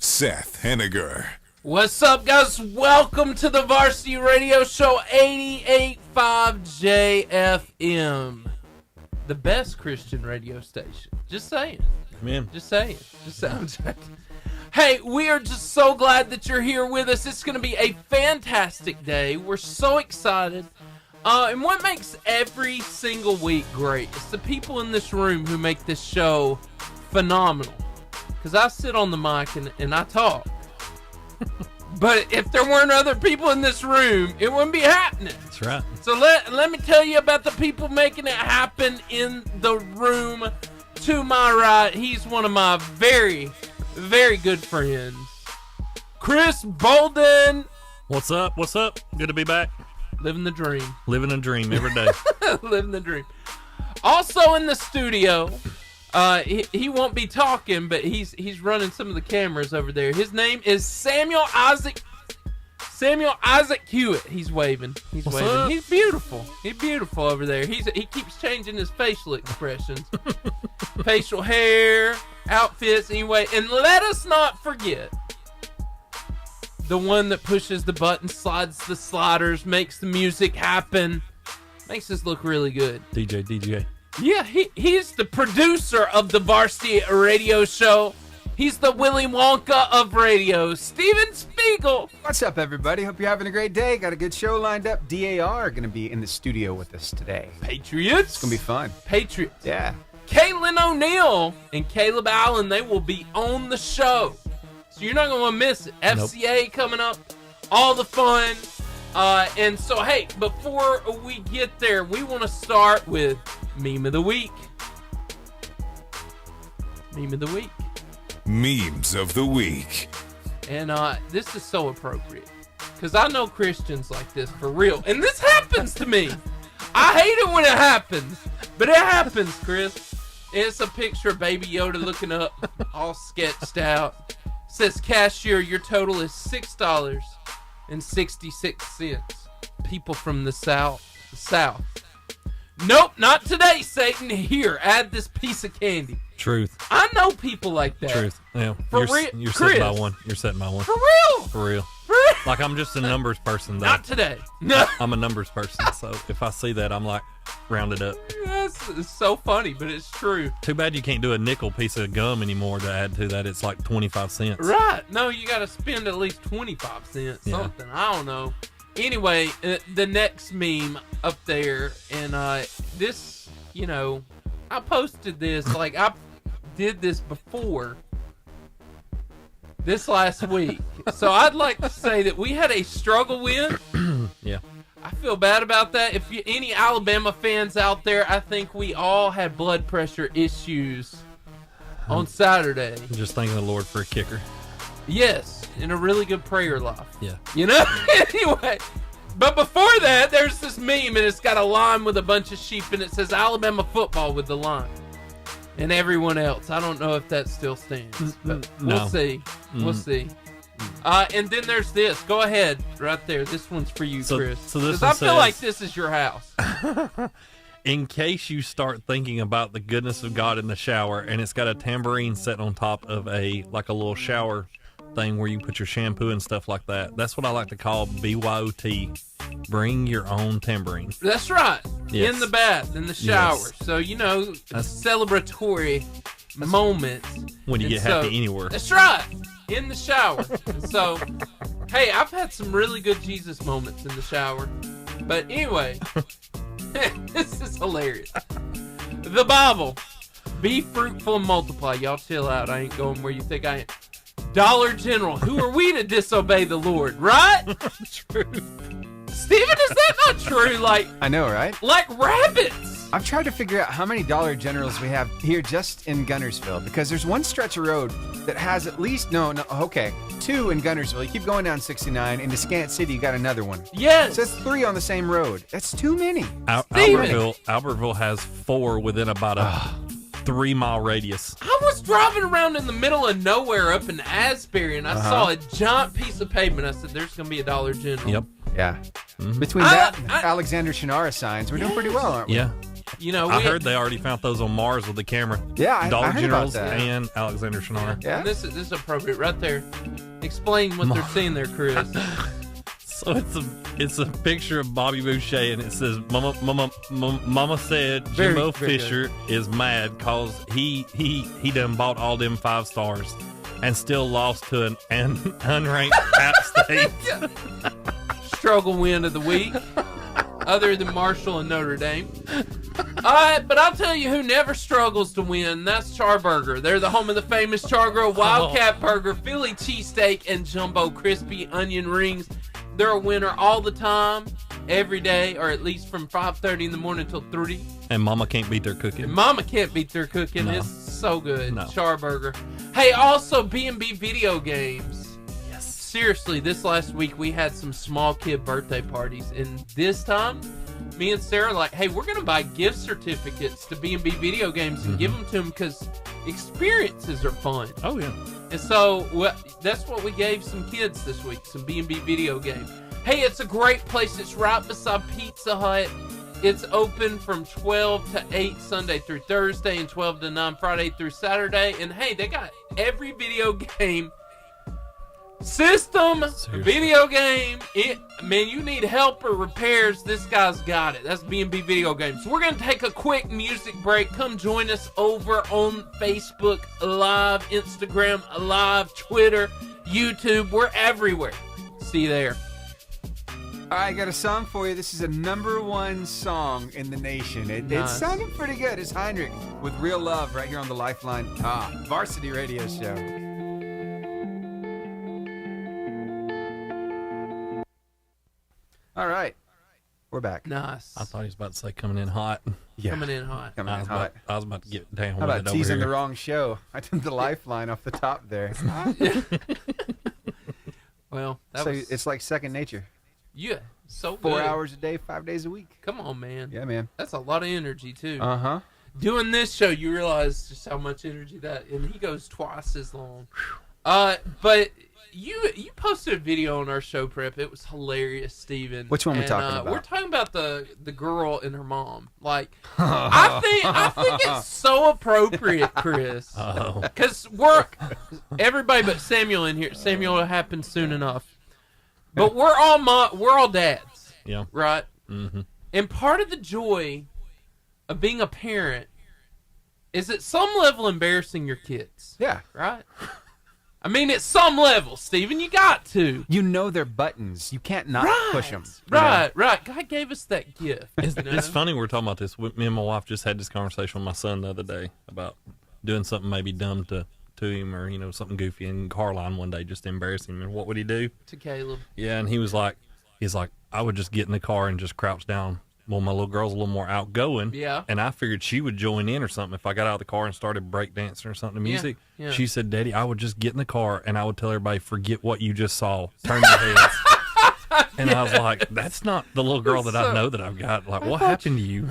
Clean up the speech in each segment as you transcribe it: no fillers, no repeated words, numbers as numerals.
Seth Henniger. What's up, guys? Welcome to the Varsity Radio Show 88.5 JFM. The best Christian radio station. Just saying. Man. Just saying. Hey, we are just so glad that you're here with us. It's going to be a fantastic day. We're so excited. And what makes every single week great is the people in this room who make this show phenomenal. Because I sit on the mic and I talk. But if there weren't other people in this room, it wouldn't be happening. That's right. So let me tell you about the people making it happen in the room to my right. He's one of my very, very good friends. Chris Bolden. What's up? What's up? Good to be back. Living the dream. Living a dream every day. Living the dream. Also in the studio, he won't be talking, but he's running some of the cameras over there. His name is Samuel Isaac Hewitt. He's waving. He's What's waving. up? He's beautiful. He's beautiful over there. He keeps changing his facial expressions, facial hair, outfits. Anyway, and let us not forget the one that pushes the button, slides the sliders, makes the music happen, makes us look really good. DJ. Yeah, he's the producer of the Varsity Radio Show. He's the Willy Wonka of radio, Steven Spiegel. What's up, everybody? Hope you're having a great day. Got a good show lined up. DAR are going to be in the studio with us today. Patriots. It's going to be fun. Patriots. Yeah. Caitlyn O'Neal and Caleb Allen, they will be on the show. So you're not going to want to miss it. FCA coming up, all the fun. And so, hey, before we get there, we want to start with Meme of the Week. Meme of the Week. Memes of the Week. And this is so appropriate. Because I know Christians like this for real. And this happens to me. I hate it when it happens. But it happens, Chris. It's a picture of Baby Yoda looking up, all sketched out. It says, cashier, your total is $6.66. People from the South. Nope, not today, Satan. Here, add this piece of candy. Truth. I know people like that. Truth. Yeah. For You're real, sitting by one. You're sitting by one. For real. For real. For real. Like, I'm just a numbers person, though. Not today. No. I'm a numbers person, so if I see that, I'm like, round it up. It's so funny, but it's true. Too bad you can't do a nickel piece of gum anymore to add to that. It's like 25 cents. Right. No, you got to spend at least 25 cents, something. I don't know. Anyway, the next meme up there, and this, I posted this, like I did this before this last week. So I'd like to say that we had a struggle win. Yeah. I feel bad about that. If any Alabama fans out there, I think we all had blood pressure issues on Saturday. Just thanking the Lord for a kicker. Yes, and a really good prayer life. Yeah. Anyway. But before that, there's this meme, and it's got a line with a bunch of sheep, and it says Alabama football with the line. And everyone else. I don't know if that still stands. But we'll see. We'll see. And then there's this. Go ahead. Right there. This one's for you, Chris. So this Because I feel like this is your house. In case you start thinking about the goodness of God in the shower, and it's got a tambourine set on top of a little shower thing where you put your shampoo and stuff like that. That's what I like to call BYOT. Bring your own tambourine. That's right. Yes. In the bath, in the shower. Yes. So, a celebratory moment. When you get happy anywhere. That's right. In the shower. So, hey, I've had some really good Jesus moments in the shower. But anyway, this is hilarious. The Bible. Be fruitful and multiply. Y'all chill out. I ain't going where you think I am. Dollar General. Who are we to disobey the Lord, right? True. Steven, is that not true? I know, right? Like rabbits. I've tried to figure out how many Dollar Generals we have here just in Gunnersville, because there's one stretch of road that has at least, two in Gunnersville. You keep going down 69, into Scant City, you got another one. Yes. So that's 3 on the same road. That's too many. Albertville has 4 within about a 3-mile radius. I was driving around in the middle of nowhere up in Asbury, and I saw a giant piece of pavement. I said, there's going to be a Dollar General. Yep. Yeah. Between that and Alexander Shinara signs, we're doing pretty well, aren't we? Yeah. You know, I heard they already found those on Mars with the camera. Yeah, I Dollar heard about Generals that. and Alexander Schnarr. Yeah. And this is appropriate right there. Explain what they're seeing there, Chris. So it's a picture of Bobby Boucher, and it says, Mama said Very, Jimbo very Fisher is mad cause he done bought all them 5 stars and still lost to an unranked App State. Struggle win of the week, other than Marshall and Notre Dame. But I'll tell you who never struggles to win. That's Charburger. They're the home of the famous Char Grill Wildcat Burger, Philly cheesesteak, and jumbo crispy onion rings. They're a winner all the time, every day, or at least from 5:30 in the morning till 3. And Mama can't beat their cooking. Mama can't beat their cooking. No. It's so good. No. Charburger. Hey, also B&B Video Games. Yes. Seriously, this last week we had some small kid birthday parties, and this time, me and Sarah like, hey, we're gonna buy gift certificates to B&B Video Games and give them to them because experiences are fun. Oh yeah. And so that's what we gave some kids this week, some B&B Video Games. Hey, it's a great place. It's right beside Pizza Hut. It's open from 12 to 8 Sunday through Thursday and 12 to 9 Friday through Saturday. And hey, they got every video game system, Seriously. video game. Man, you need help or repairs, this guy's got it. That's B&B Video Games. So we're going to take a quick music break. Come join us over on Facebook Live, Instagram Live, Twitter, YouTube. We're everywhere. See you there. All right, I got a song for you. This is a #1 song in the nation. It Nice. sounded pretty good. It's Heinrich with Real Love right here on the Lifeline Varsity Radio Show. All right, we're back. Nice. I thought he was about to say coming in hot. Yeah. Coming in hot. Coming I in was, hot. about, I was about to get down How with about it over teasing here. the wrong show? I did the Lifeline off the top there. Well, that So was... it's like second nature. Yeah, so 4 good. hours a day, 5 days a week. Come on, man. Yeah, man. That's a lot of energy, too. Uh-huh. Doing this show, you realize just how much energy that... And he goes twice as long. But you posted a video on our show prep. It was hilarious, Steven. Which one we talking about? We're talking about the girl and her mom. Like, I think it's so appropriate, Chris. Oh. Because everybody but Samuel in here. Samuel will happen soon enough. But we're all dads, Yeah. right? Mm-hmm. And part of the joy of being a parent is at some level embarrassing your kids, Yeah. right? I mean, at some level, Steven, you got to. You know their buttons. You can't not push them. Right. God gave us that gift. It's, you know? it's funny we're talking about this. Me and my wife just had this conversation with my son the other day about doing something maybe dumb to him, or something goofy in car line one day just to embarrass him. And what would he do? To Caleb. Yeah, and he's like, I would just get in the car and just crouch down. Well, my little girl's a little more outgoing. Yeah. And I figured she would join in or something if I got out of the car and started breakdancing or something to music. Yeah. She said, Daddy, I would just get in the car and I would tell everybody, forget what you just saw. Turn your heads. And I was like, that's not the little girl that I know that I've got. Like, what happened to you?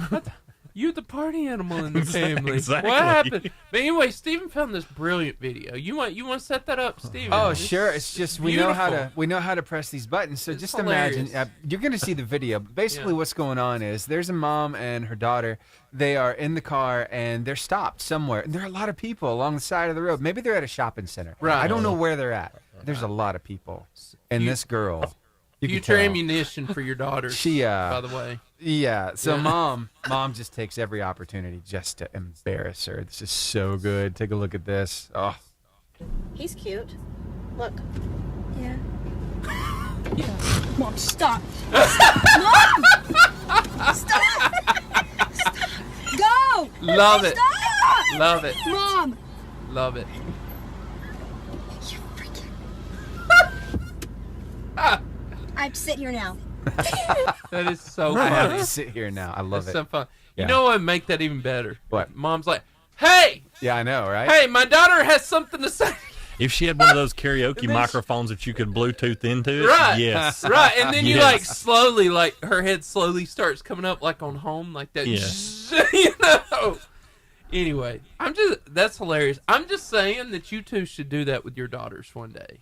You're the party animal in the family. Exactly. What happened? But anyway, Steven found this brilliant video. You want to set that up, Steven? Oh, sure. It's just we know how beautiful. to press these buttons. So It's just hilarious. imagine you're going to see the video. Basically, Yeah. what's going on is there's a mom and her daughter. They are in the car and they're stopped somewhere. And there are a lot of people along the side of the road. Maybe they're at a shopping center. Right. I don't know where they're at. There's a lot of people. And this girl, you can Future tell. ammunition for your daughter. She, by the way. Yeah. So Yeah. mom just takes every opportunity just to embarrass her. This is so good. Take a look at this. Oh. He's cute. Look. Yeah. Mom, stop. Mom! Stop! Go! Love it. Stop! Love it. Mom! Love it. You freaking... Ah, I have to sit here now. that is so I have funny. to sit here now. I love That's it. so fun. You Yeah. know what would make that even better? What? Mom's like, hey, Yeah, I know, right? hey, my daughter has something to say. If she had one of those karaoke then she- microphones that you could Bluetooth into it, Right. yes. Right. And then you Yes. like slowly, like her head slowly starts coming up like on home, like that. Yeah. You know. Anyway, that's hilarious. I'm just saying that you two should do that with your daughters one day.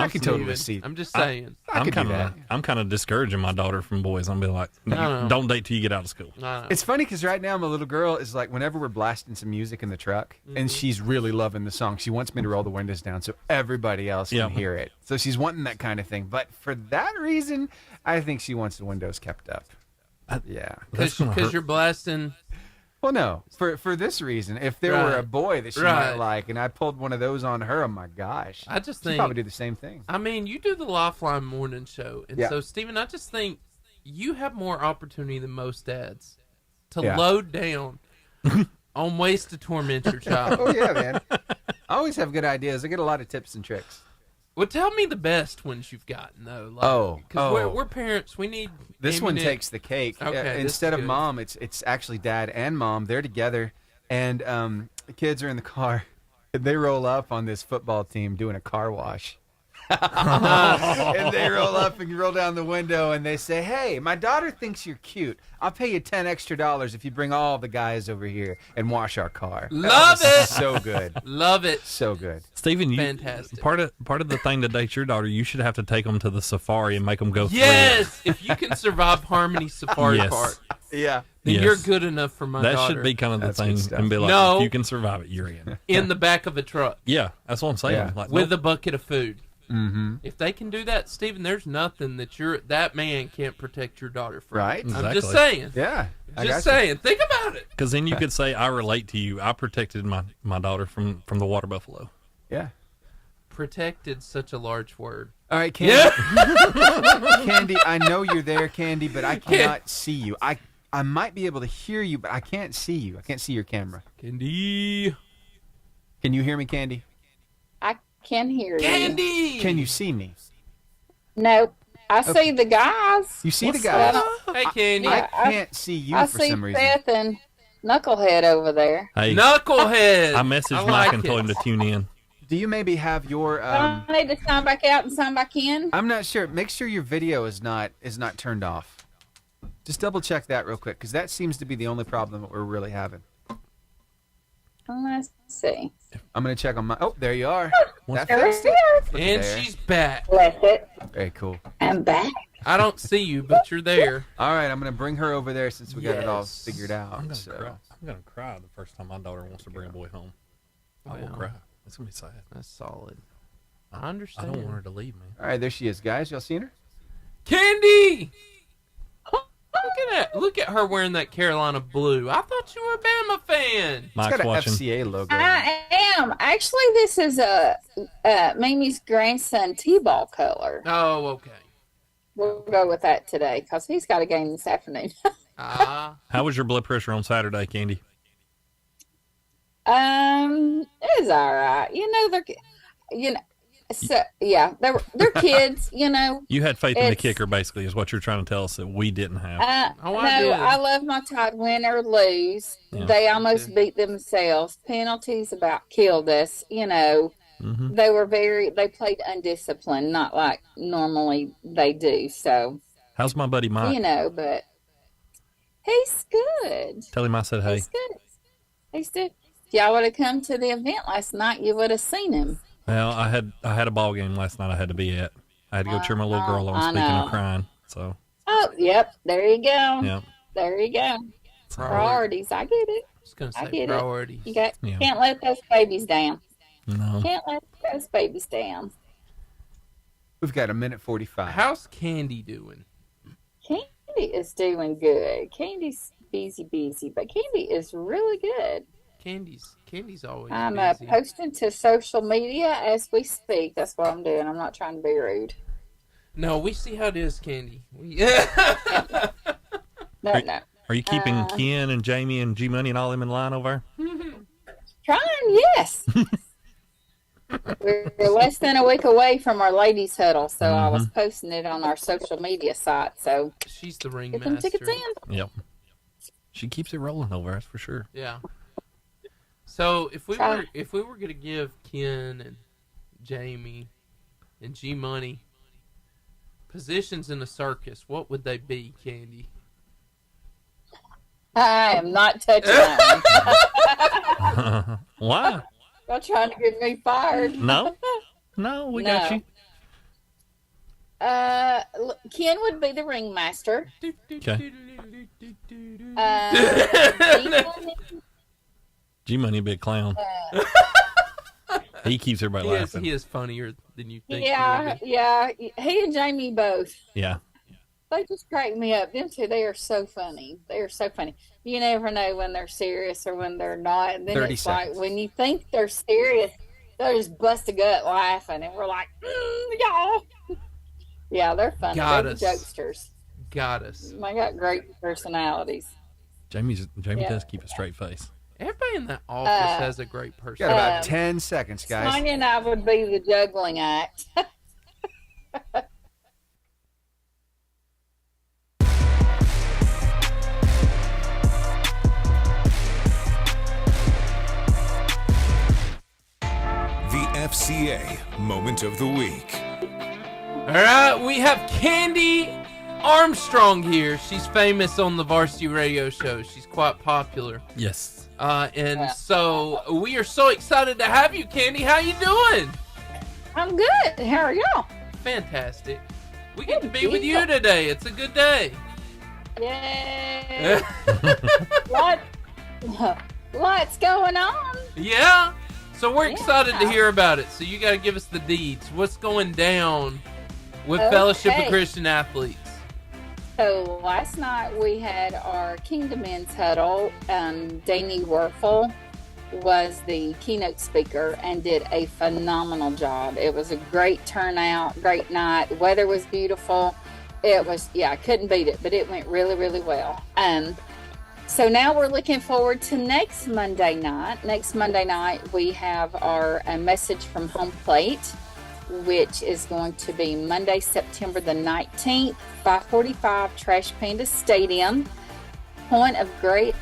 I can totally Steven. see. I'm just saying. I could do that. I'm kind of discouraging my daughter from boys. I'm be like, No. don't date till you get out of school. It's funny because right now my little girl is like, whenever we're blasting some music in the truck, and she's really loving the song, she wants me to roll the windows down so everybody else can hear it. So she's wanting that kind of thing. But for that reason, I think she wants the windows kept up. Yeah. Because you're blasting. Well, no. For this reason, if there were a boy that she might like, and I pulled one of those on her, oh my gosh. I just she'd think probably do the same thing. I mean, you do the Lifeline morning show. And so, Steven, I just think you have more opportunity than most dads to load down on ways to torment your child. Oh, yeah, man. I always have good ideas. I get a lot of tips and tricks. Well, tell me the best ones you've gotten, though. Like, because we're parents. We need this one takes the cake. Okay, instead of mom, it's actually dad and mom. They're together, and the kids are in the car. And they roll up on this football team doing a car wash. And they roll up and roll down the window, and they say, "Hey, my daughter thinks you're cute. I'll pay you $10 extra if you bring all the guys over here and wash our car." Love it. So good. Love it. So good. Steven, Fantastic. part of the thing to date your daughter, you should have to take them to the safari and make them go through it. Yes, if you can survive Harmony Safari Park, Yeah. then you're good enough for my daughter. That should be kind of the That's good thing, stuff. and be like, No. if you can survive it, you're in. in the back of a truck Yeah, that's what I'm saying. Yeah. Like, with nope. a bucket of food. Mm-hmm. If they can do that, Steven, there's nothing that man can't protect your daughter from. Right? I'm Exactly. just saying. Yeah. I Just got you. saying. Think about it. Because then you could say, I relate to you. I protected my daughter from the water buffalo. Yeah. Protected, such a large word. All right, Kandi. Yeah. Kandi, I know you're there, Kandi, but I cannot see you. I might be able to hear you, but I can't see you. I can't see your camera. Kandi. Can you hear me, Kandi? I can hear you. Kandi. Can you see me? Nope. I see the guys. You see What's the guys? Hey, Kandi. Yeah. I can't see you I for see some reason. Seth and Knucklehead over there. Hey, Knucklehead. I messaged like Mike and it. told him to tune in. Do you maybe have your? I need to sign back out and sign back in. I'm not sure. Make sure your video is not turned off. Just double check that real quick, because that seems to be the only problem that we're really having. Let's see. I'm gonna check on my. Oh, there you are. That There fixed it it. is. Look And there. she's back. Bless it. Very cool. I'm back. I don't see you, but you're there. All right, I'm gonna bring her over there since we got it all Yes. figured out. I'm gonna so. cry. I'm gonna cry the first time my daughter wants to bring a boy home. I will Wow. cry. It's gonna be sad. That's solid. I I understand. don't want her to leave me. All right, there she is, guys. Y'all seen her? Kandi! Look at her wearing that Carolina blue. I thought you were a Bama fan. It's Mike's got an watching. FCA logo. I am. Actually, this is Mimi's grandson T-ball color. Oh, okay. We'll go with that today because he's got a game this afternoon. Ah, How was your blood pressure on Saturday, Kandi? It's all right. So yeah, they're kids. You had faith in the It's- kicker, basically, is what you're trying to tell us that we didn't have. Oh, No, I did. I love my Tide win or lose. Yeah. They almost too. beat themselves. Penalties about killed us. Mm-hmm. They played undisciplined, not like normally they do. So, How's my buddy Mike? but he's good. Tell him I said hey. He's good. He's good. If y'all would have come to the event last night, you would have seen him. Well, I had a ball game last night I had to be at. I had to go cheer my little girl on, I speaking know. of crying. So, Oh, yep. There you go. yeah. There you go. Priorities. I get it. I was going to I say get it. priorities. You Yeah. can't let those babies down. No. Can't let those babies down. We've got 1:45. How's Kandi doing? Kandi is doing good. Candy's busy, but Kandi is really good. Kandi's always I'm busy. posting to social media as we speak. That's what I'm doing. I'm not trying to be rude. No, we see how it is, Kandi. No. Are you keeping Ken and Jamie and G Money and all them in line over Trying, yes. We're less than a week away from our ladies' huddle, so I was posting it on our social media site. So She's the get them tickets ringmaster. in. there? Yep. She keeps it rolling over, that's for sure. Yeah. So if we Try. were gonna give Ken and Jamie and G Money positions in a circus, what would they be, Kandi? I am not touching that one. Why? Y'all trying to get me fired? No. No, we got No. you. Ken would be the ringmaster. Okay. G-Money, G Money, big clown. He keeps everybody laughing. he is funnier than you think. yeah, he and Jamie both. Yeah. They just crack me up. Them two, they are so funny. They are so funny. You never know when they're serious or when they're not. And then 30 it's seconds. like when you think they're serious, they'll just bust a gut laughing, and we're like, y'all. Yeah, they're funny. Got They're us. the jokesters. Got us. They got great personalities. Jamie Yeah. does keep a straight face. Everybody in that office has a great Got person. about 10 seconds, guys. Sonya and I would be the juggling act. The FCA Moment of the Week. All right, we have Kandi Armstrong here. She's famous on the Varsity Radio Show. She's quite popular. Yes. So we are so excited to have you, Kandi. How you doing? I'm good. How are y'all? Fantastic. We get to be with you today. It's a good day. Yay! What's going on? Yeah. So we're excited to Yeah. hear about it. So you got to give us the deeds. What's going down with Fellowship of Okay. Christian Athletes? So last night we had our Kingdom Men's Huddle. Danny Werfel was the keynote speaker and did a phenomenal job. It was a great turnout, great night. The weather was beautiful. It was, I couldn't beat it, but it went really, really well. So now we're looking forward to next Monday night. Next Monday night, we have our message from home plate, which is going to be Monday, September the 19th, 5:45, Trash Panda Stadium. Point of Grace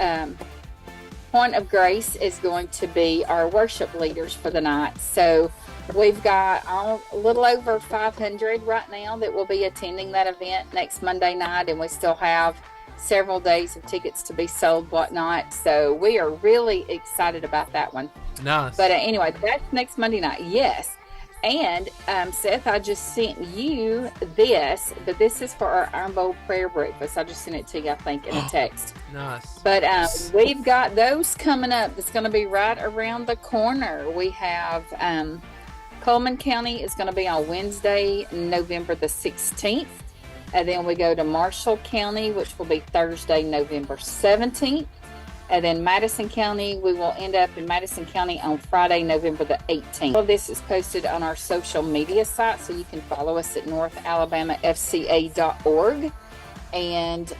is going to be our worship leaders for the night. So we've got a little over 500 right now that will be attending that event next Monday night, and we still have several days of tickets to be sold, whatnot. So we are really excited about that one. Nice. But anyway, that's next Monday night. Yes. And Seth, I just sent you this, but this is for our Iron Bowl prayer breakfast. I just sent it to you, I think, in a text. Nice. But we've got those coming up. It's going to be right around the corner. We have Coleman County is going to be on Wednesday, November the 16th. And then we go to Marshall County, which will be Thursday, November 17th. And then Madison County, we will end up in Madison County on Friday, November the 18th. All of this is posted on our social media site, so you can follow us at northalabamafca.org and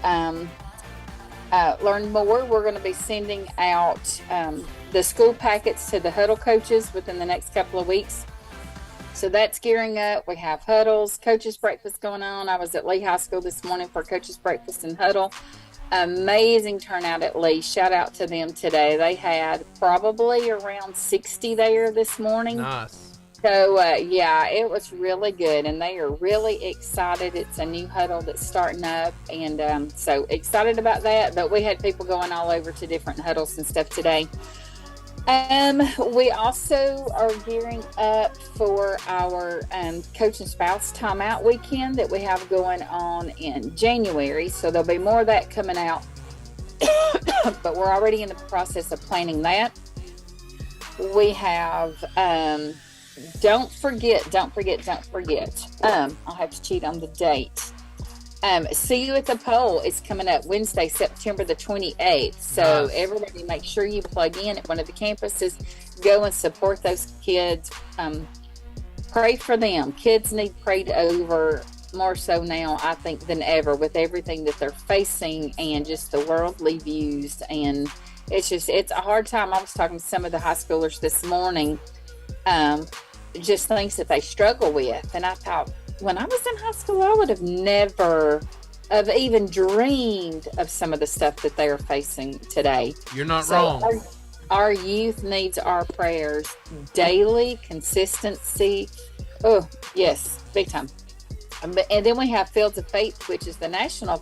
learn more. We're going to be sending out the school packets to the huddle coaches within the next couple of weeks. So that's gearing up. We have huddles, coaches breakfast going on. I was at Lee High School this morning for coaches breakfast and huddle. Amazing turnout at Lee. Shout out to them today. They had probably around 60 there this morning. Nice. So it was really good, and they are really excited. It's a new huddle that's starting up, and so excited about that. But we had people going all over to different huddles and stuff today. We also are gearing up for our coach and spouse timeout weekend that we have going on in January. So there'll be more of that coming out, but we're already in the process of planning that. We have, don't forget. I'll have to cheat on the date. See You at the Pole is coming up Wednesday, September the 28th. So Nice. Everybody make sure you plug in at one of the campuses. Go and support those kids. Pray for them. Kids need prayed over more so now, I think, than ever with everything that they're facing and just the worldly views. And it's a hard time. I was talking to some of the high schoolers this morning, just things that they struggle with. And I thought, when I was in high school, I would have never have even dreamed of some of the stuff that they are facing today. You're not wrong. Our youth needs our prayers daily, consistency. Oh, yes, big time. And then we have Fields of Faith, which is the national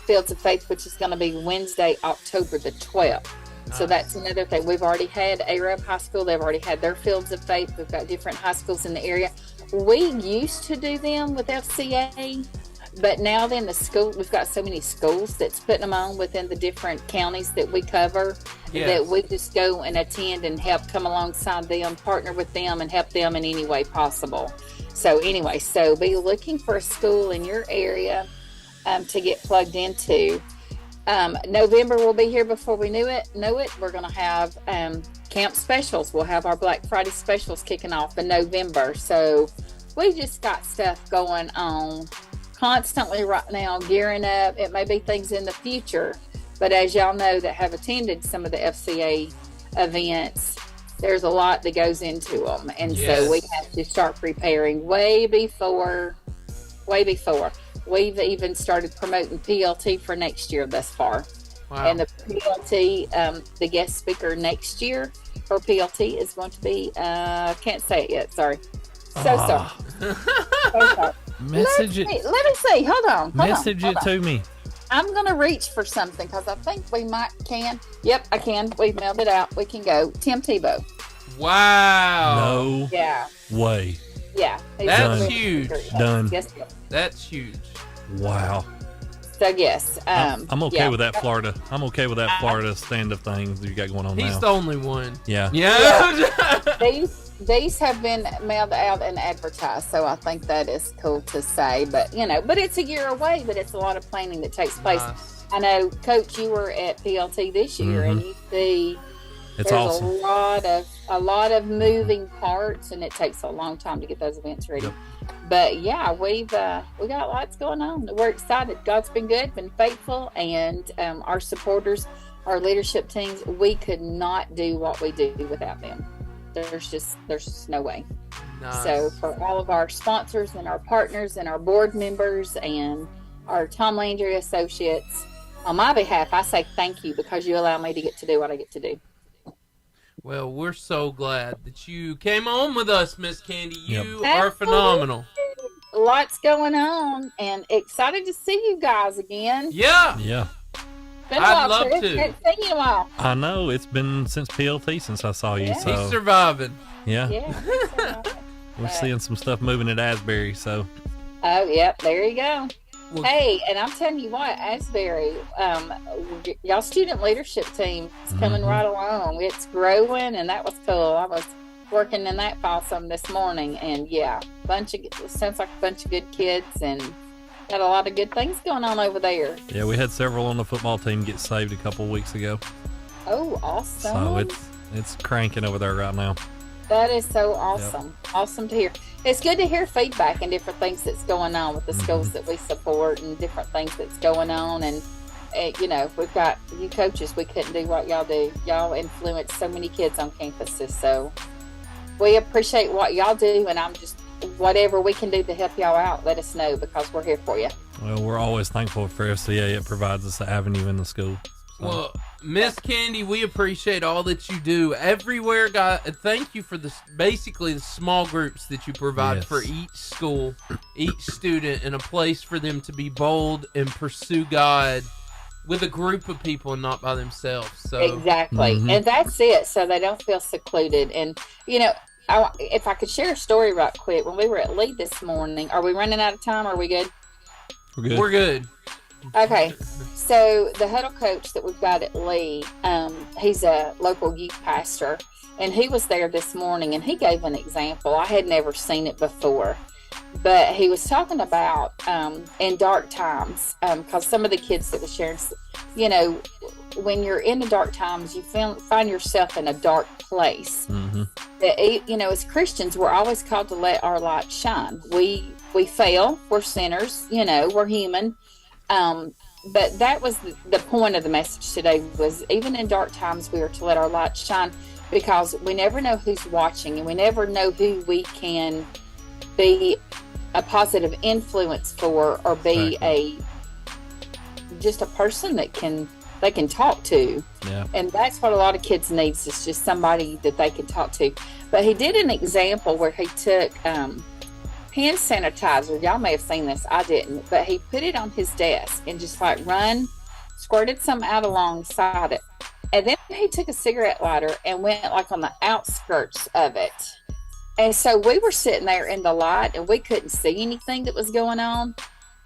Fields of Faith, which is going to be Wednesday, October the 12th. So that's another thing. We've already had Arab High School. They've already had their Fields of Faith. We've got different high schools in the area. we used to do them with FCA, but now then we've got so many schools that's putting them on within the different counties that we cover that we just go and attend and help come alongside them, partner with them, and help them in any way possible. So anyway, be looking for a school in your area to get plugged into. November will be here before we know it. We're going to have camp specials. We'll have our Black Friday specials kicking off in November. So we just got stuff going on constantly right now, gearing up. It may be things in the future, but as y'all know that have attended some of the FCA events, there's a lot that goes into them. And so we have to start preparing way before. We've even started promoting PLT for next year thus far. Wow. And the PLT, the guest speaker next year for PLT is going to be, can't say it yet, sorry. Sorry. So sorry. Message Let me see. Hold on. Message it to me. I'm going to reach for something because I think we can. Yep, I can. We've mailed it out. We can go. Tim Tebow. Wow. No Yeah. way. Yeah. That's huge. Done. Yes. That's huge. Wow. So, yes. I'm okay with that Florida. I'm okay with that Florida stand-up thing that you got going on now. He's the only one. Yeah. These have been mailed out and advertised, so I think that is cool to say. But but it's a year away. But it's a lot of planning that takes place. Nice. I know, Coach, you were at PLT this year, and you see It's there's awesome. a lot of moving parts, and it takes a long time to get those events ready. Yep. But yeah, we got lots going on. We're excited. God's been good, been faithful, and our supporters, our leadership teams, we could not do what we do without them. There's just no way. Nice. So for all of our sponsors and our partners and our board members and our Tom Landry associates, on my behalf, I say thank you because you allow me to get to do what I get to do. Well, we're so glad that you came on with us, Miss Kandi. You Yep. are phenomenal. Lots going on, and excited to see you guys again. Yeah. Yeah. Been a I'd while, love Chris. to. Haven't seen you in a while. I know. It's been since PLT since I saw you. Yeah. So He's surviving. yeah. Yeah. We're seeing some stuff moving at Asbury. So Oh, yep. There you go. Well, Hey, and I'm telling you what, Asbury, y'all student leadership team is coming right along. It's growing, and that was cool. I was working in that file some this morning, and sounds like a bunch of good kids, and got a lot of good things going on over there. yeah, we had several on the football team get saved a couple of weeks ago. Oh, awesome. So it's cranking over there right now. That is so awesome. Awesome to hear. It's good to hear feedback and different things that's going on with the schools that we support and different things that's going on. And, we've got you coaches. We couldn't do what y'all do. Y'all influence so many kids on campuses. So we appreciate what y'all do. And whatever we can do to help y'all out, let us know because we're here for you. Well, we're always thankful for FCA. It provides us an avenue in the school. So. Well, Miss Kandi, we appreciate all that you do everywhere. God, thank you for basically the small groups that you provide for each school, each student, and a place for them to be bold and pursue God with a group of people and not by themselves. So Exactly. And that's it. So they don't feel secluded. And, if I could share a story right quick, when we were at Lee this morning, are we running out of time? Are we good? We're good. we're good. Okay, so the huddle coach that we've got at Lee, he's a local youth pastor, and he was there this morning, and he gave an example. I had never seen it before, but he was talking about in dark times, because some of the kids that were sharing, when you're in the dark times, you find yourself in a dark place. As Christians, we're always called to let our light shine. We fail. We're sinners. We're human. But that was the point of the message today was even in dark times, we are to let our light shine because we never know who's watching and we never know who we can be a positive influence for or be just a person that they can talk to. Yeah. And that's what a lot of kids need is just somebody that they can talk to. But he did an example where he took hand sanitizer. Y'all may have seen this. I didn't. But he put it on his desk and just squirted some out alongside it. And then he took a cigarette lighter and went like on the outskirts of it And so we were sitting there in the light and we couldn't see anything that was going on.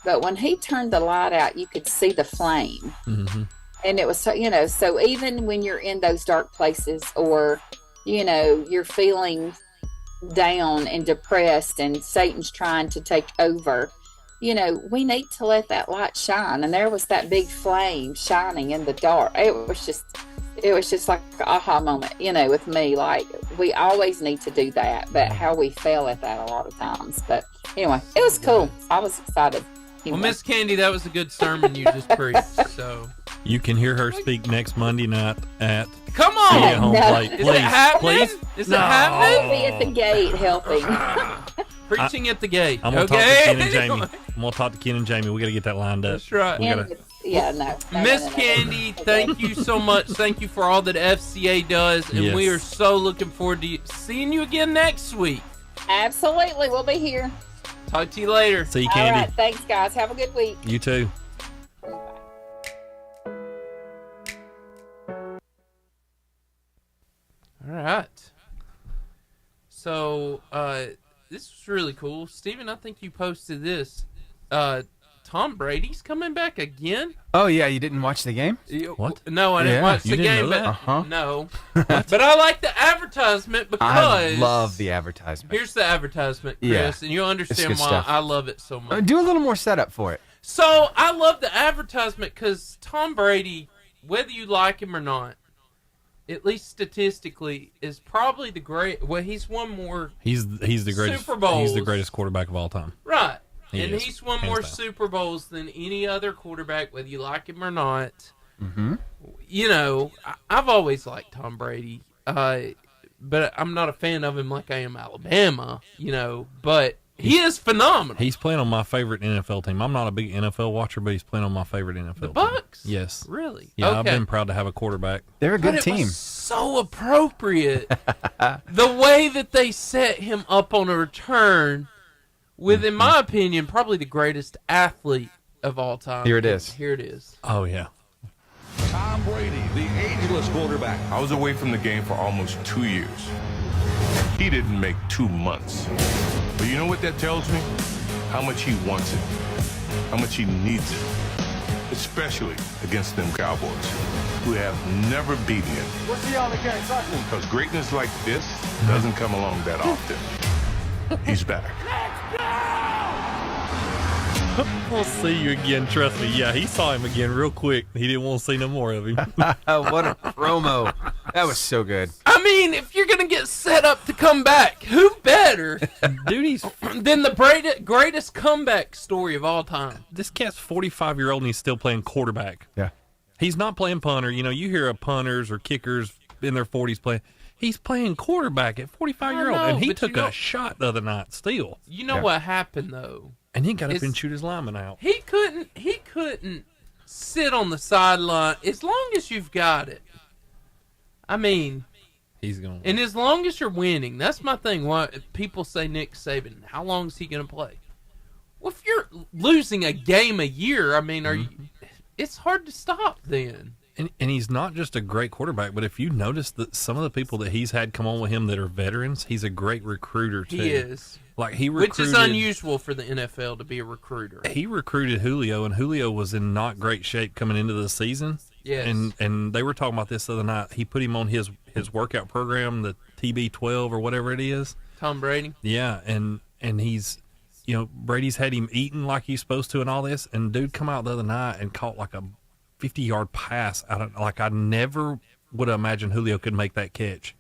But when he turned the light out, you could see the flame. Mm-hmm. And it was, so even when you're in those dark places or, you're feeling down and depressed and Satan's trying to take over, we need to let that light shine. And there was that big flame shining in the dark. It was just like an aha moment, with me. Like, we always need to do that, but how we fail at that a lot of times. But anyway, it was cool. I was excited. Well, Miss Kandi, that was a good sermon you just preached. So you can hear her speak next Monday night at come on, at home plate. Is it happening? Please. Is No. it happening? I'll be at the gate helping. Preaching at the gate. I'm gonna okay. talk to Ken and Jamie. I'm gonna talk to Ken and Jamie. We gotta get that lined up. That's right. We gotta, Miss Kandi, thank you so much. Thank you for all that FCA does, and we are so looking forward to seeing you again next week. Absolutely, we'll be here. Talk to you later. See you, All Kandi. right, thanks, guys. Have a good week. You too. All right. So, this was really cool. Steven, I think you posted this. Tom Brady's coming back again? Oh, yeah, you didn't watch the game? What? No, I didn't Yeah. watch You the didn't game, know but that? no. But I like the advertisement because I love the advertisement. here's the advertisement, Chris, Yeah. and you'll understand It's why good stuff. I love it so much. Do a little more setup for it. So I love the advertisement because Tom Brady, whether you like him or not, at least statistically, is probably the great. Well, he's won more. He's the greatest. Super Bowls. He's the greatest quarterback of all time. Right. He And is, he's won hands more down. Super Bowls than any other quarterback, whether you like him or not. Mm-hmm. I've always liked Tom Brady, but I'm not a fan of him like I am Alabama, but he is phenomenal. He's playing on my favorite NFL team. I'm not a big NFL watcher, but he's playing on my favorite NFL The team. Bucks? Yes. Really? Yeah, Okay. I've been proud to have a quarterback. They're a But good it team. was so appropriate. The way that they set him up on a return with, in my opinion, probably the greatest athlete of all time. Here it is. Here it is. Oh, yeah. Tom Brady, the ageless quarterback. I was away from the game for almost 2 years. He didn't make 2 months. But you know what that tells me? How much he wants it. How much he needs it. Especially against them Cowboys, who have never beaten him. What's he on the game? Talk to me. Because greatness like this doesn't come along that often. He's back. We'll see you again. Trust me. Yeah, he saw him again real quick. He didn't want to see no more of him. What a promo. That was so good. I mean, if you're going to get set up to come back, who better Dude, than the greatest comeback story of all time? this cat's 45-year-old and he's still playing quarterback. Yeah. He's not playing punter. You hear of punters or kickers in their 40s playing. He's playing quarterback at 45-year-old, I know, and he but took a shot the other night still. You know Yeah. what happened, though? And he got up It's- and shoot his lineman out. He couldn't sit on the sideline as long as you've got it. I mean, He's going. and as long as you're winning, that's my thing. Why people say Nick Saban, how long is he going to play? Well, if you're losing a game a year, I mean, it's hard to stop then. And he's not just a great quarterback, but if you notice that some of the people that he's had come on with him that are veterans, he's a great recruiter too. He is. Like he Which recruited, is unusual for the NFL to be a recruiter. He recruited Julio, and Julio was in not great shape coming into the season. Yes. And they were talking about this the other night. He put him on his workout program, the TB12 or whatever it is. Tom Brady. Yeah, and he's, Brady's had him eating like he's supposed to and all this. And dude come out the other night and caught like a 50-yard pass. I never would have imagined Julio could make that catch.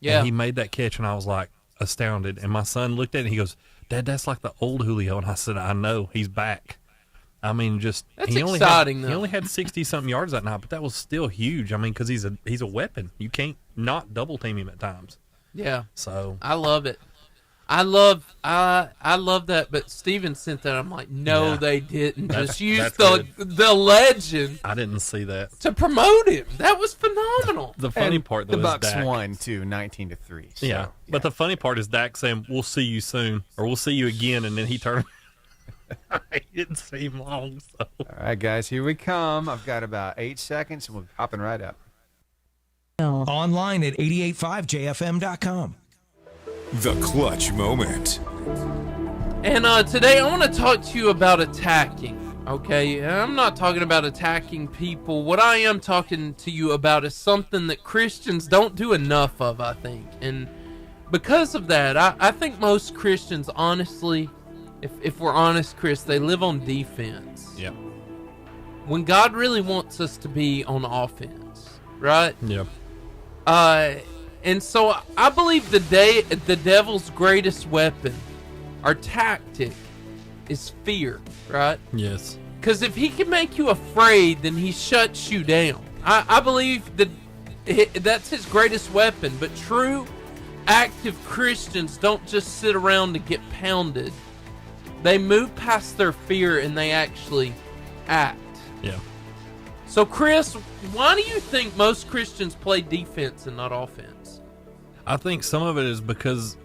Yeah. And he made that catch, and I was like astounded. And my son looked at it and he goes, "Dad, that's like the old Julio." And I said, "I know, he's back." I mean, just That's he only exciting, He though. only had 60-something yards that night, but that was still huge. I mean, because he's a weapon. You can't not double team him at times. Yeah. So I love it. I love that, but Steven sent that. I'm like, no, Yeah. they didn't. Just use that's the legend I didn't see that. to promote him. That was phenomenal. The funny And part, though, the is Bucks Dak. won too, 19-3. So, Yeah. But the funny part is Dak saying, "We'll see you soon," or "We'll see you again," and then he turned. He didn't see him long, so. All right, guys, here we come. I've got about 8 seconds, and we're hopping right up. Online at 885jfm.com. The clutch moment. And today I want to talk to you about attacking. Okay, I'm not talking about attacking people. What I am talking to you about is something that Christians don't do enough of, I think. And because of that, I think most Christians, honestly, if we're honest, Chris, they live on defense. Yep. When God really wants us to be on offense, right? Yep. And so I believe the devil's greatest weapon, our tactic, is fear, right? Yes. Because if he can make you afraid, then he shuts you down. I believe that that's his greatest weapon. But true, active Christians don't just sit around to get pounded. They move past their fear and they actually act. Yeah. So, Chris, why do you think most Christians play defense and not offense? I think some of it is because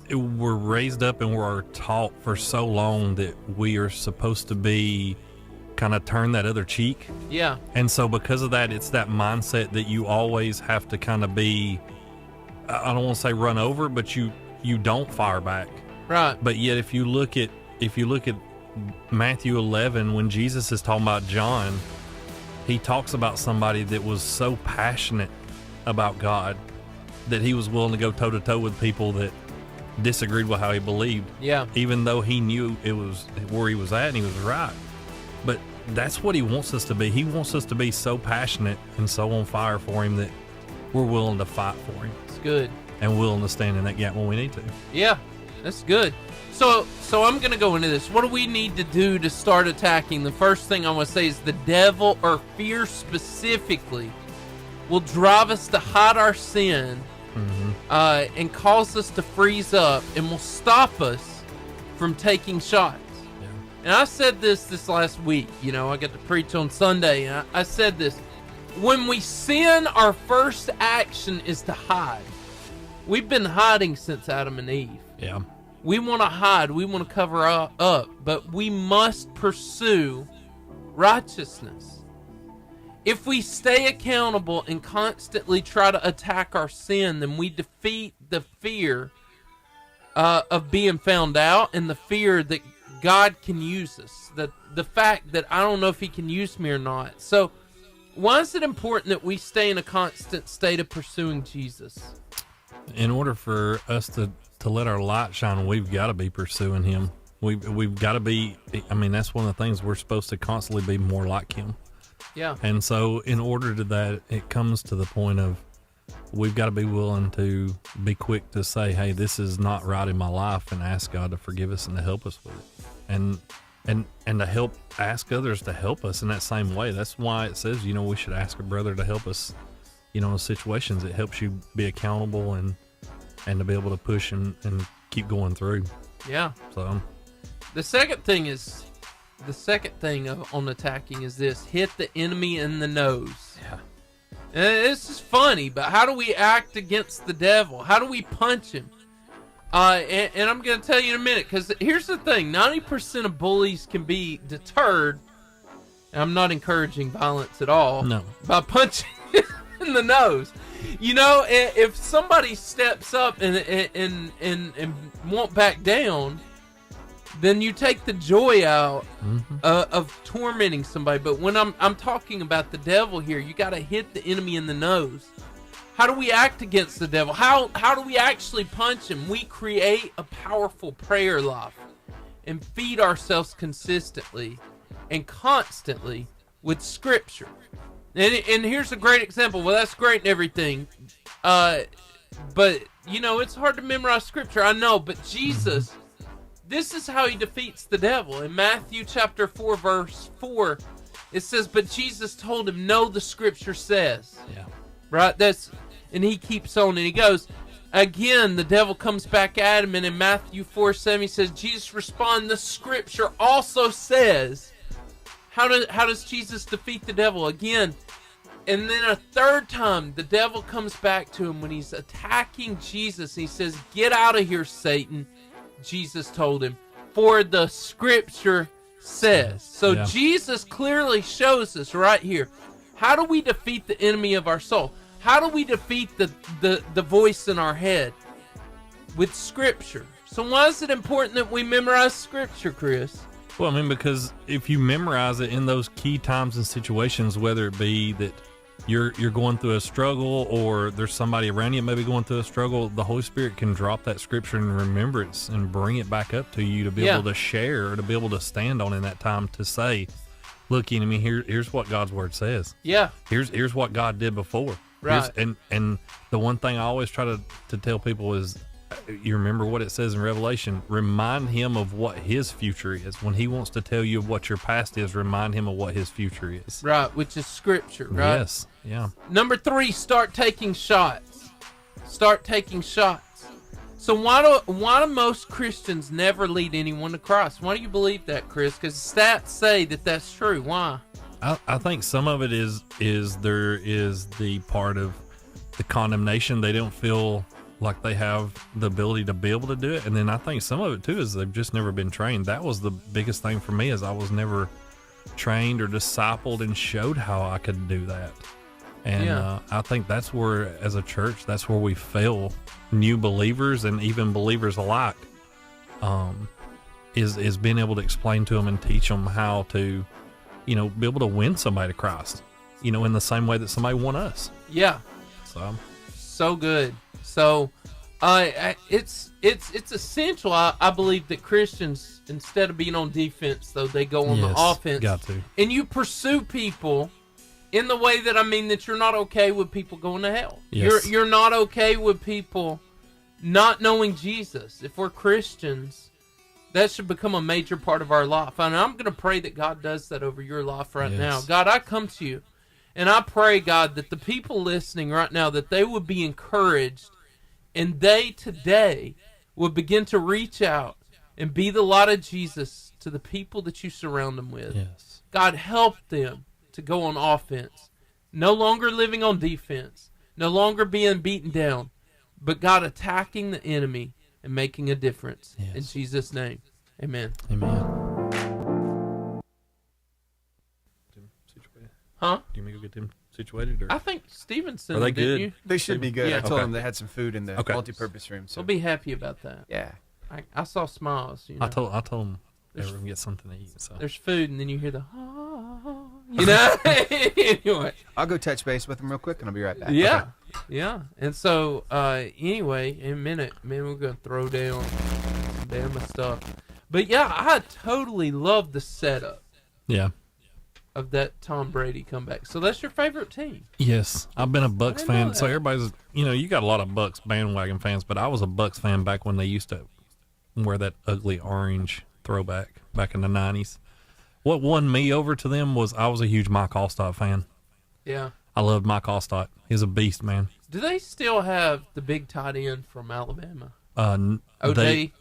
we're raised up and we're taught for so long that we are supposed to be kind of turn that other cheek. Yeah. And so because of that, it's that mindset that you always have to kind of be, I don't want to say run over, but you don't fire back. Right. But yet if you look at Matthew 11, when Jesus is talking about John, he talks about somebody that was so passionate about God that he was willing to go toe to toe with people that disagreed with how he believed. Yeah. Even though he knew it was where he was at and he was right. But that's what he wants us to be. He wants us to be so passionate and so on fire for him that we're willing to fight for him. It's good. And willing to stand in that gap when we need to. Yeah, that's good. So I'm going to go into this. What do we need to do to start attacking? The first thing I want to say is the devil, or fear specifically, will drive us to hide our sin and cause us to freeze up and will stop us from taking shots. Yeah. And I said this last week. You know, I got to preach on Sunday, and I said this. When we sin, our first action is to hide. We've been hiding since Adam and Eve. Yeah. We want to hide. We want to cover up. But we must pursue righteousness. If we stay accountable and constantly try to attack our sin, then we defeat the fear of being found out and the fear that God can use us. The fact that I don't know if he can use me or not. So why is it important that we stay in a constant state of pursuing Jesus? In order for us to let our light shine, we've got to be pursuing him. We've got to be, I mean, that's one of the things, we're supposed to constantly be more like him. Yeah. And so in order to that, it comes to the point of we've got to be willing to be quick to say, hey, this is not right in my life, and ask God to forgive us and to help us with it. And to help, ask others to help us in that same way. That's why it says, you know, we should ask a brother to help us, you know, in situations. It helps you be accountable and to be able to push and keep going through. Yeah. So the second thing on attacking is this: hit the enemy in the nose. Yeah. And this is funny, but how do we act against the devil? How do we punch him? And I'm going to tell you in a minute, because here's the thing: 90% of bullies can be deterred. And I'm not encouraging violence at all. No. By punching in the nose. You know, if somebody steps up and won't back down, then you take the joy out of tormenting somebody. But when I'm talking about the devil here, you got to hit the enemy in the nose. How do we act against the devil? How do we actually punch him? We create a powerful prayer life and feed ourselves consistently and constantly with Scripture. And here's a great example. Well, that's great and everything. But, you know, it's hard to memorize Scripture. I know. But Jesus, this is how he defeats the devil. In Matthew chapter 4, verse 4, it says, but Jesus told him, no, the Scripture says. Yeah. Right? And he keeps on and he goes, again, the devil comes back at him. And in Matthew 4:7, he says, Jesus responded, the Scripture also says. How does Jesus defeat the devil? Again, and then a third time, the devil comes back to him when he's attacking Jesus. He says, get out of here, Satan. Jesus told him, for the Scripture says. So Yeah. Jesus clearly shows us right here. How do we defeat the enemy of our soul? How do we defeat the voice in our head? with Scripture. So why is it important that we memorize Scripture, Chris? Well, I mean, because if you memorize it in those key times and situations, whether it be that you're going through a struggle or there's somebody around you maybe going through a struggle, the Holy Spirit can drop that Scripture in remembrance and bring it back up to you to be able to share, or to be able to stand on in that time to say, look, you know, I mean, here's what God's Word says. Yeah. Here's what God did before. Right. And the one thing I always try to tell people is, you remember what it says in Revelation. Remind him of what his future is. When he wants to tell you what your past is, remind him of what his future is. Right, which is Scripture, right? Yes, yeah. Number 3, start taking shots. Start taking shots. So why do most Christians never lead anyone to Christ? Why do you believe that, Chris? Because stats say that that's true. Why? I think some of it is there is the part of the condemnation. They don't feel like they have the ability to be able to do it. And then I think some of it too is they've just never been trained. That was the biggest thing for me, is I was never trained or discipled and showed how I could do that. And I think that's where, as a church, that's where we fail new believers and even believers alike, is being able to explain to them and teach them how to, you know, be able to win somebody to Christ, you know, in the same way that somebody won us. Yeah. So good. So, it's essential. I believe that Christians, instead of being on defense, though, they go on the offense. Got to. And you pursue people in the way that, I mean, that you're not okay with people going to hell. Yes. You're not okay with people not knowing Jesus. If we're Christians, that should become a major part of our life. And I'm going to pray that God does that over your life right now. God, I come to you, and I pray, God, that the people listening right now, that they would be encouraged, and they today would begin to reach out and be the light of Jesus to the people that you surround them with. Yes. God, help them to go on offense, no longer living on defense, no longer being beaten down, but God, attacking the enemy and making a difference. Yes. In Jesus' name, amen. Amen. Huh? Do you want me to go get them situated? Or? I think Stevenson, Are they didn't good? you? They should be good. Yeah. I told Okay. them they had some food in the Okay. multi-purpose room. So We'll be happy about that. yeah. I saw smiles. You know? I told them they were gonna get something to eat. So There's food, and then you hear the, you know? Anyway. I'll go touch base with them real quick, and I'll be right back. Yeah. Yeah. And so, anyway, in a minute, man, we're going to throw down some Bama stuff. But yeah, I totally love the setup yeah. of that Tom Brady comeback. So that's your favorite team. Yes, I've been a Bucks didn't know fan. So that. everybody's, you know, you got a lot of Bucks bandwagon fans, but I was a Bucks fan back when they used to wear that ugly orange throwback back in the 90s. What won me over to them was I was a huge Mike Allstott fan. Yeah. I loved Mike Allstott. He's a beast, man. Do they still have the big tight end from Alabama? They O.J.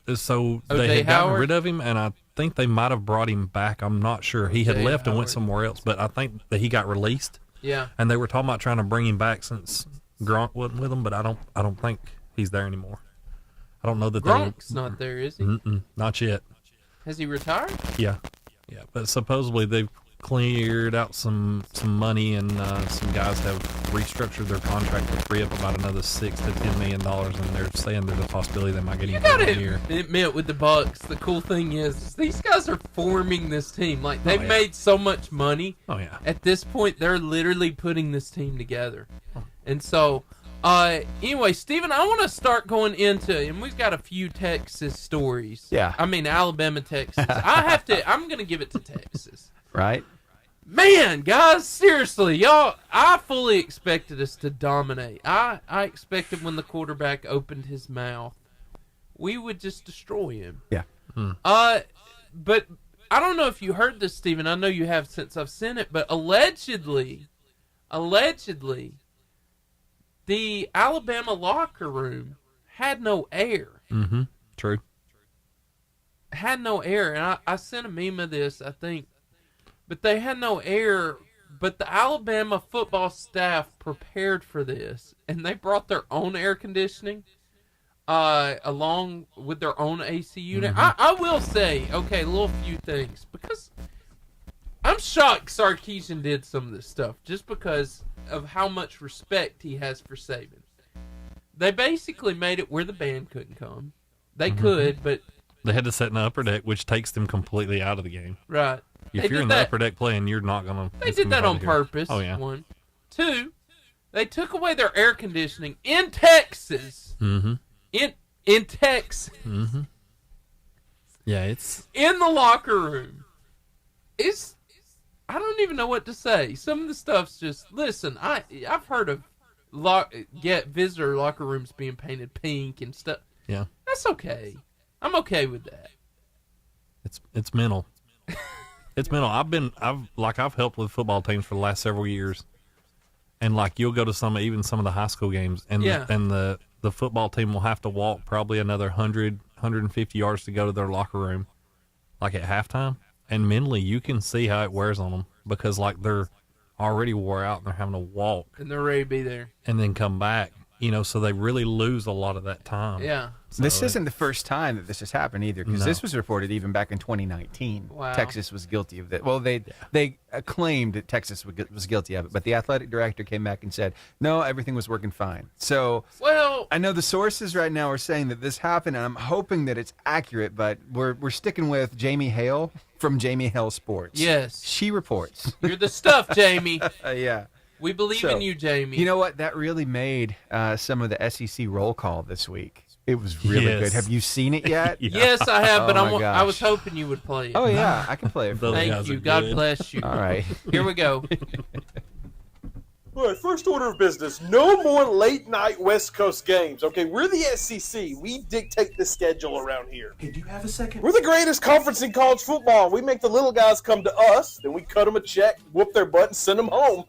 had gotten Howard? rid of him, and I think they might have brought him back. I'm not sure. He had O.J. left and went Howard. somewhere else, but I think that he got released. Yeah. And they were talking about trying to bring him back since Gronk wasn't with him, but I don't think he's there anymore. I don't know that Gronk's not there, is he? not yet. Has he retired? Yeah, but supposedly they've cleared out some money, and some guys have restructured their contract to free up about another $6 to $10 million, and they're saying there's a possibility they might get You him for a gotta year. admit, with the Bucks, the cool thing is these guys are forming this team. Like, they've yeah. made so much money. Oh yeah, At this point, they're literally putting this team together. And so, anyway, Steven, I want to start going into, and we've got a few Texas stories. Yeah. I mean, Alabama, Texas. I'm going to give it to Texas. Right? Man, guys, seriously, y'all, I fully expected us to dominate. I expected when the quarterback opened his mouth, we would just destroy him. Yeah. But I don't know if you heard this, Steven. I know you have since I've sent it, but allegedly, the Alabama locker room had no air. mm-hmm. True. Had no air, and I sent a meme of this, I think. But they had no air, but the Alabama football staff prepared for this, and they brought their own air conditioning along with their own AC unit. I will say, okay, a little few things, because I'm shocked Sarkisian did some of this stuff just because of how much respect he has for Saban. They basically made it where the band couldn't come. They could, but They had to sit in the upper deck, which takes them completely out of the game. right. If They you're did in that- the upper deck playing, you're not gonna. They did that on purpose. Oh yeah. 1. 2, they took away their air conditioning in Texas. Mm-hmm. In Texas. Mm-hmm. Yeah, it's In the locker room. I don't even know what to say. Some of the stuff's just, listen, I've heard of visitor locker rooms being painted pink and stuff. yeah, That's okay. I'm okay with that. it's mental. It's mental. I've helped with football teams for the last several years, and like you'll go to some of the high school games, and the football team will have to walk probably another 150 yards to go to their locker room, like at halftime. And mentally, you can see how it wears on them because like they're already wore out and they're having to walk And they're ready to be there. and then come back. So they really lose a lot of that time. Yeah. So This isn't the first time that this has happened either, because No. this was reported even back in 2019. Wow. Texas was guilty of that. Well, they claimed that Texas was guilty of it, but the athletic director came back and said, no, everything was working fine. So Well, I know the sources right now are saying that this happened, and I'm hoping that it's accurate, but we're sticking with Jamie Hale from Jamie Hale Sports. yes. She reports. You're the stuff, Jamie. Yeah. We believe So, in you, Jamie. You know what? That really made some of the SEC roll call this week. It was really Yes. good. Have you seen it yet? Yeah. Yes, I have, but Oh, I my gosh. was hoping you would play it. Oh, yeah. I can play it for Those you. Thank guys you. are God good. bless you. All right. Here we go. All right, first order of business. No more late night West Coast games. Okay, we're the SEC. We dictate the schedule around here. Hey, do you have a second? We're the greatest conference in college football. We make the little guys come to us, then we cut them a check, whoop their butt, and send them home.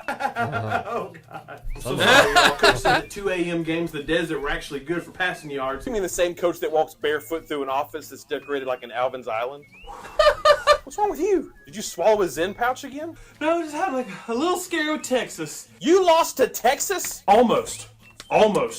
Oh, God. I'm so sorry. Y'all. Coach said that 2 a.m. games in the desert were actually good for passing yards. You mean the same coach that walks barefoot through an office that's decorated like an Alvin's Island? What's wrong with you? Did you swallow a Zen pouch again? No, I just had like a little scare with Texas. You lost to Texas? Almost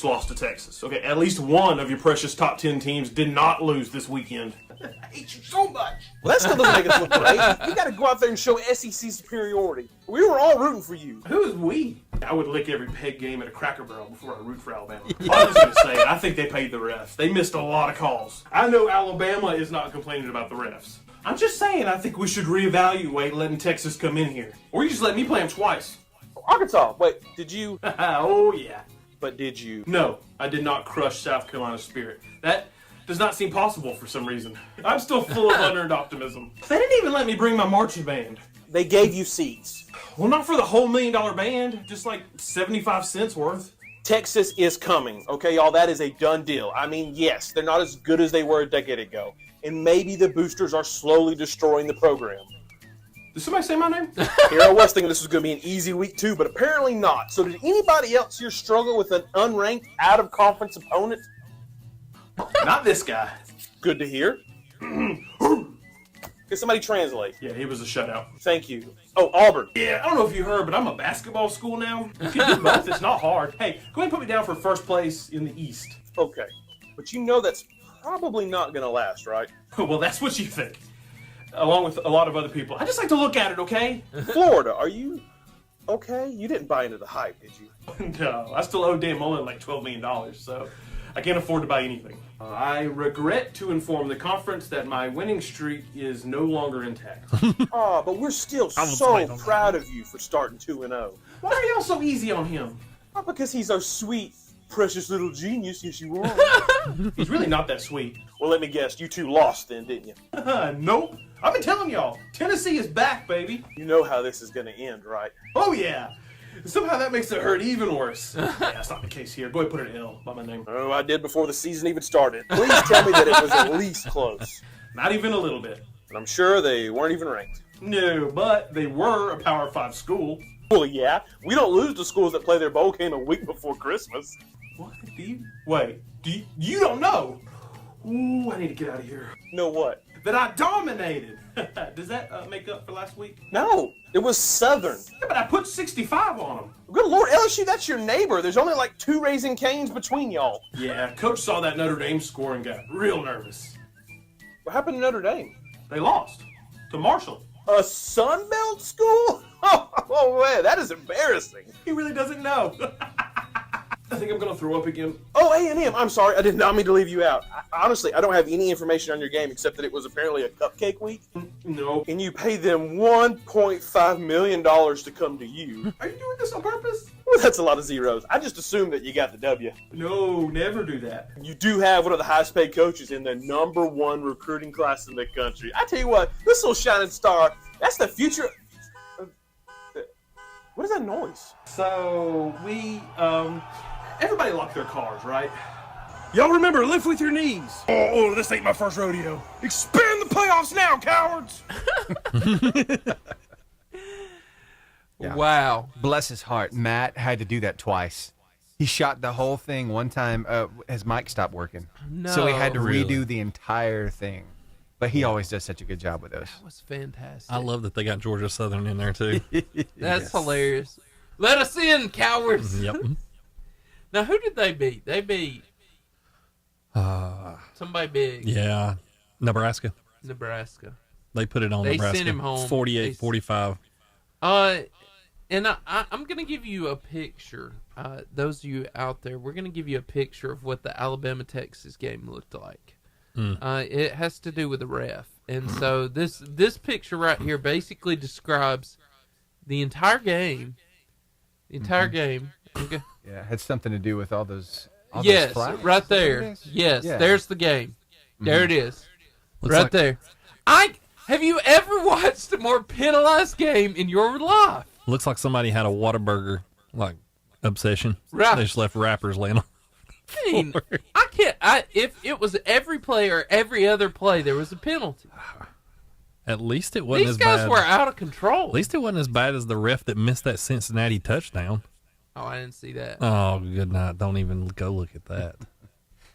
lost to Texas. Okay, at least one of your precious top 10 teams did not lose this weekend. I hate you so much. Well, that still doesn't make us look great. You got to go out there and show SEC superiority. We were all rooting for you. Who is we? I would lick every peg game at a Cracker Barrel before I root for Alabama. I was going to say, I think they paid the refs. They missed a lot of calls. I know Alabama is not complaining about the refs. I'm just saying, I think we should reevaluate letting Texas come in here. Or you just let me play them twice. Arkansas, wait, did you? Oh, yeah. But did you? No, I did not crush South Carolina's spirit. That does not seem possible for some reason. I'm still full of unearned optimism. They didn't even let me bring my marching band. They gave you seats. Well, not for the whole $1 million band, just like 75 cents worth. Texas is coming, okay, y'all? That is a done deal. I mean, yes, they're not as good as they were a decade ago. And maybe the boosters are slowly destroying the program. Did somebody say my name? Here I was thinking this was going to be an easy week too, but apparently not. So did anybody else here struggle with an unranked, out-of-conference opponent? Not this guy. Good to hear. Can somebody translate? Yeah, he was a shutout. Thank you. Oh, Auburn. Yeah, I don't know if you heard, but I'm a basketball school now. You can do both. It's not hard. Hey, go ahead and put me down for first place in the East. Okay. But you know that's probably not going to last, right? Well, that's what you think. Along with a lot of other people. I just like to look at it, okay? Florida, are you okay? You didn't buy into the hype, did you? No, I still owe Dan Mullen like $12 million, so I can't afford to buy anything. I regret to inform the conference that my winning streak is no longer intact. Oh, but we're still so proud of you for starting 2-0. Why are y'all so easy on him? Not because he's our sweet, precious little genius. Yes, you are. He's really not that sweet. Well, let me guess. You two lost then, didn't you? Nope. I've been telling y'all. Tennessee is back, baby. You know how this is going to end, right? Oh, yeah. Somehow that makes it hurt even worse. Yeah, that's not the case here. Go ahead and put an L by my name. Oh, I did before the season even started. Please tell me that it was at least close. Not even a little bit. And I'm sure they weren't even ranked. No, but they were a Power 5 school. Well, yeah. We don't lose to schools that play their bowl game a week before Christmas. What? Do you? Wait. You don't know? Ooh, I need to get out of here. Know what? That I dominated. Does that make up for last week? No, it was Southern. Yeah, but I put 65 on them. Good Lord, LSU, that's your neighbor. There's only like 2 Raising Canes between y'all. Yeah, Coach saw that Notre Dame score and got real nervous. What happened to Notre Dame? They lost to Marshall. A Sun Belt school? Oh, man, that is embarrassing. He really doesn't know. I think I'm gonna throw up again. Oh, A&M. I'm sorry. I did not mean to leave you out. Honestly, I don't have any information on your game except that it was apparently a cupcake week. No. And you paid them $1.5 million to come to you. Are you doing this on purpose? Well, that's a lot of zeros. I just assumed that you got the W. No, never do that. You do have one of the highest paid coaches in the #1 recruiting class in the country. I tell you what, this little shining star, that's the future. What is that noise? So, everybody locked their cars, right? Y'all remember, lift with your knees. Oh, this ain't my first rodeo. Expand the playoffs now, cowards! Yeah. Wow. Bless his heart. Matt had to do that twice. He shot the whole thing one time. His mic stopped working. No. So he had to Really? redo the entire thing. But he always does such a good job with those. That was fantastic. I love that they got Georgia Southern in there too. That's hilarious. Let us in, cowards. Yep. Now, who did they beat? They beat somebody big. Yeah. Nebraska. Nebraska. They put it on They Nebraska. sent him home. 48-45. And I'm going to give you a picture. Those of you out there, we're going to give you a picture of what the Alabama-Texas game looked like. It has to do with the ref. And so this picture right here basically describes the entire game. The entire game. Okay. Yeah, it had something to do with all those. Yes, those flags. right there. Yes, Yeah. there's the game. There it is. Looks right like- there. Have you ever watched a more penalized game in your life? Looks like somebody had a Whataburger obsession. Right. They just left wrappers laying on. I mean, I can't. If it was every play or every other play, there was a penalty. At least it wasn't These as guys bad. were out of control. At least it wasn't as bad as the ref that missed that Cincinnati touchdown. Oh, I didn't see that. Oh, good night. Don't even go look at that.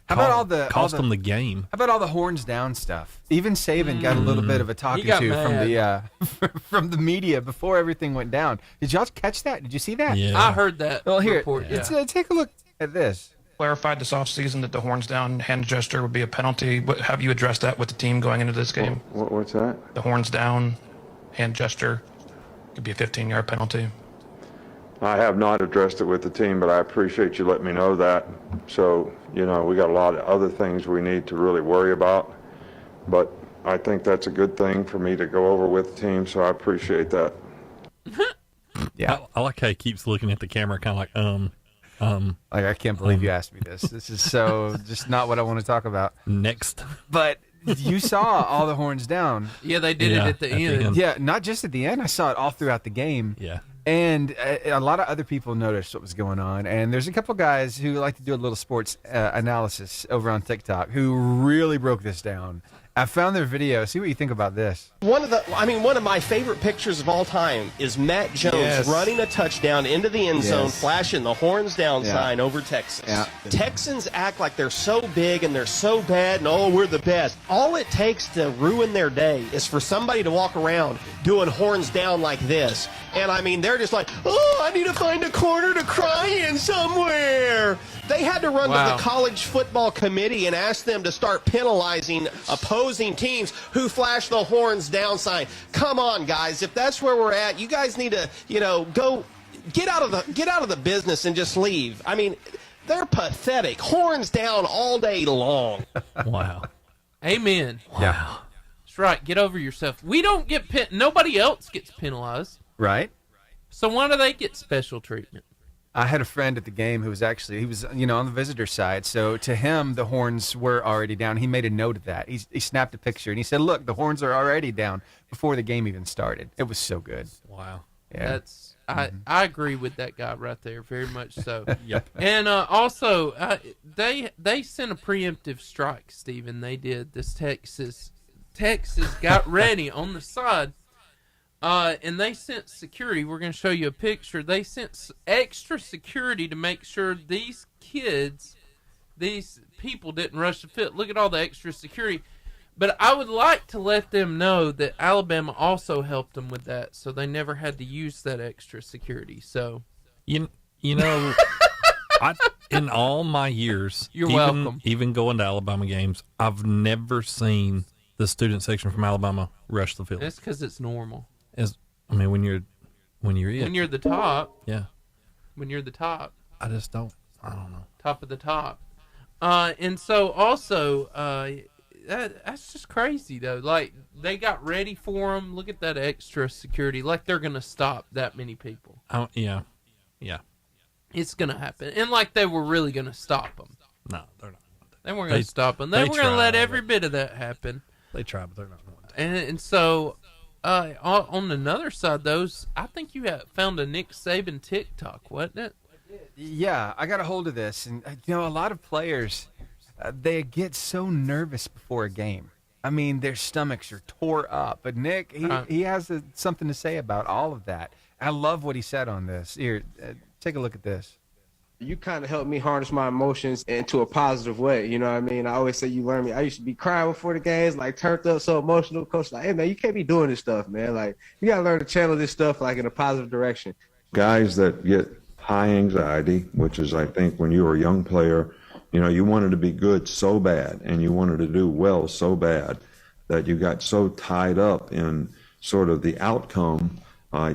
How about all the cost them the game? How about all the horns down stuff? Even Saban got a little bit of a talking got to from mad. the from the media before everything went down. Did y'all catch that? Did you see that? Yeah. I heard that. Well, here, report. Yeah. take a look at this. Clarified this offseason that the horns down hand gesture would be a penalty. Have you addressed that with the team going into this game? What's that? The horns down hand gesture could be a 15-yard penalty. I have not addressed it with the team, but I appreciate you letting me know that. So, we got a lot of other things we need to really worry about. But I think that's a good thing for me to go over with the team, so I appreciate that. Yeah. I like how he keeps looking at the camera kind of Like, I can't believe you asked me this. This is so just not what I want to talk about. next. But you saw all the horns down. Yeah, they did Yeah, it at the end. Yeah, not just at the end. I saw it all throughout the game. Yeah. And a lot of other people noticed what was going on. And there's a couple guys who like to do a little sports analysis over on TikTok who really broke this down. I found their video. See what you think about this. One of my favorite pictures of all time is Matt Jones running a touchdown into the end zone, flashing the horns down sign over Texas. Yeah. Texans act like they're so big and they're so bad and, oh, we're the best. All it takes to ruin their day is for somebody to walk around doing horns down like this. And, I mean, they're just like, oh, I need to find a corner to cry in somewhere. They had to run to the college football committee and ask them to start penalizing opposing teams who flash the horns down sign. Come on, guys. If that's where we're at, you guys need to, go get out of the business and just leave. I mean, they're pathetic. Horns down all day long. Wow. Amen. Yeah. That's right. Get over yourself. We don't get nobody else gets penalized. Right? So why do they get special treatment? I had a friend at the game who was on the visitor side. So to him, the horns were already down. He made a note of that. He snapped a picture and he said, look, the horns are already down before the game even started. It was so good. Wow. Yeah. I agree with that guy right there, very much so. Yep. And also, they sent a preemptive strike, Stephen. They did. This Texas got ready on the side. And they sent security. We're going to show you a picture. They sent extra security to make sure these people didn't rush the field. Look at all the extra security. But I would like to let them know that Alabama also helped them with that, so they never had to use that extra security. So, in all my years, You're welcome. Even going to Alabama games, I've never seen the student section from Alabama rush the field. that's because it's normal. When you're When you're the top. yeah. When you're the top. I just don't. I don't know. Top of the top. And so also, that's just crazy though. Like they got ready for him. Look at that extra security. Like they're gonna stop that many people. Yeah. It's gonna happen. And like they were really gonna stop them. No, they're not. They weren't gonna stop them. They were gonna let every bit of that happen. They try, but they're not going to. And so, on another side, I think you found a Nick Saban TikTok, wasn't it? Yeah, I got a hold of this, and a lot of players, they get so nervous before a game. I mean, their stomachs are tore up. But Nick, he has something to say about all of that. I love what he said on this. Here, take a look at this. You kind of helped me harness my emotions into a positive way. You know what I mean? I always say you learn me. I used to be crying before the games, like turned up, so emotional. Coach, like, hey man, you can't be doing this stuff, man. Like, you gotta learn to channel this stuff like in a positive direction. Guys that get high anxiety, which is, I think, when you were a young player, you wanted to be good so bad and you wanted to do well so bad that you got so tied up in sort of the outcome,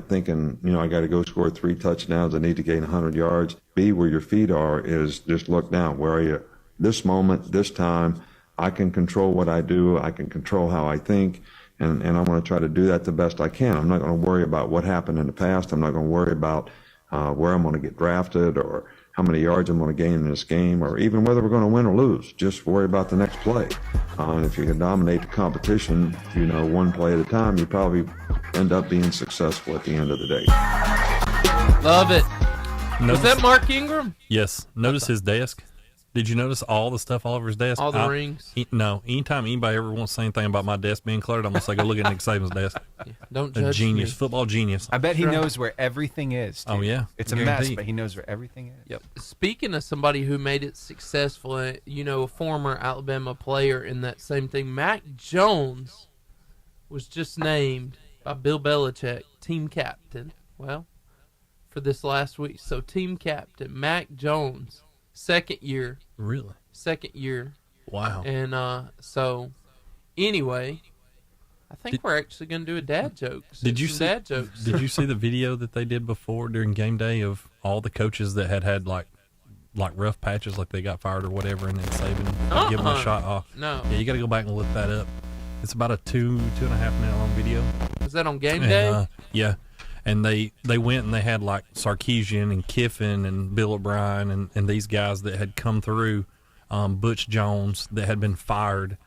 thinking, I got to go score 3 touchdowns. I need to gain 100 yards. Be where your feet are is just look down. Where are you? This moment, this time, I can control what I do. I can control how I think. And I want to try to do that the best I can. I'm not going to worry about what happened in the past. I'm not going to worry about where I'm going to get drafted or how many yards I'm going to gain in this game or even whether we're going to win or lose. Just worry about the next play. And if you can dominate the competition, one play at a time, you probably end up being successful at the end of the day. Love it. Was that Mark Ingram? Yes. Notice his desk. Did you notice all the stuff all over his desk? All the rings? No. Anytime anybody ever wants to say anything about my desk being cluttered, I'm going to say, go look at Nick Saban's desk. Yeah, don't A judge genius. me. Football genius. I bet he knows where everything is, too. Oh, yeah. It's a mess, but he knows where everything is. Yep. Speaking of somebody who made it successful, a former Alabama player in that same thing, Mac Jones was just named by Bill Belichick team captain. Well, for this last week. So team captain, Mac Jones, second year. Really? Second year. Wow. And so, anyway, I think we're actually going to do a dad joke. Did you see? Dad jokes? Did you see the video that they did before during game day of all the coaches that had like rough patches, like they got fired or whatever, and then Saban give them a shot off? No. Yeah, you got to go back and look that up. It's about a 2.5 minute long video. Was that on game day? Yeah. And they went and they had like Sarkisian and Kiffin and Bill O'Brien and these guys that had come through, Butch Jones that had been fired,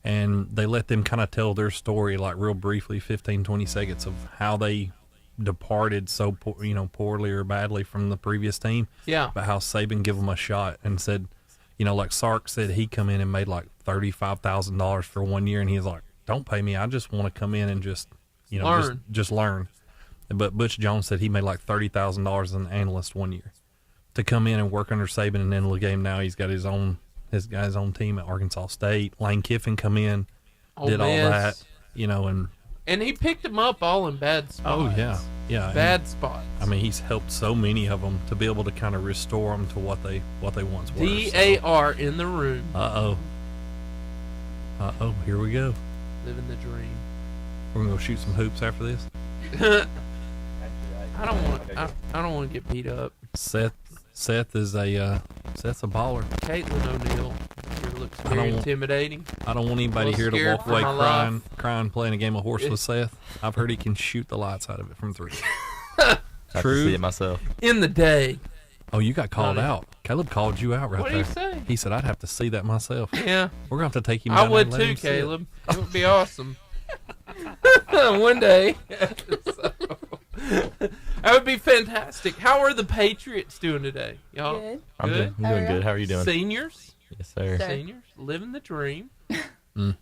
and they let them kind of tell their story like real briefly, 15, 20 seconds of how they departed so poorly or badly from the previous team. Yeah. But how Saban gave them a shot and said, like Sark said, he come in and made like $35,000 for 1 year, and he's like, don't pay me. I just want to come in and just, learn. just learn. But Butch Jones said he made like $30,000 as an analyst 1 year to come in and work under Saban, and then look at him now. He's got his own team at Arkansas State. Lane Kiffin come in, did all that, and he picked them up all in bad spots. Oh yeah. Bad spots. I mean, he's helped so many of them to be able to kind of restore them to what they once were. DAR in the room. Uh oh. Here we go. Living the dream. We're gonna go shoot some hoops after this. I don't want to get beat up. Seth is Seth's a baller. Caitlyn O'Neal here looks very intimidating. I don't want anybody here to walk away crying playing a game of horse with Seth. I've heard he can shoot the lights out of it from 3. I True. can see it myself. In the day. Oh, you got called out. Caleb called you out right what there. What did he say? He said, I'd have to see that myself. Yeah. We're going to have to take him down. I would too, Caleb. It would be awesome. One day. That would be fantastic. How are the Patriots doing today? Y'all good? I'm doing good. How are you doing? Seniors? Yes, sir. Seniors? Living the dream. Is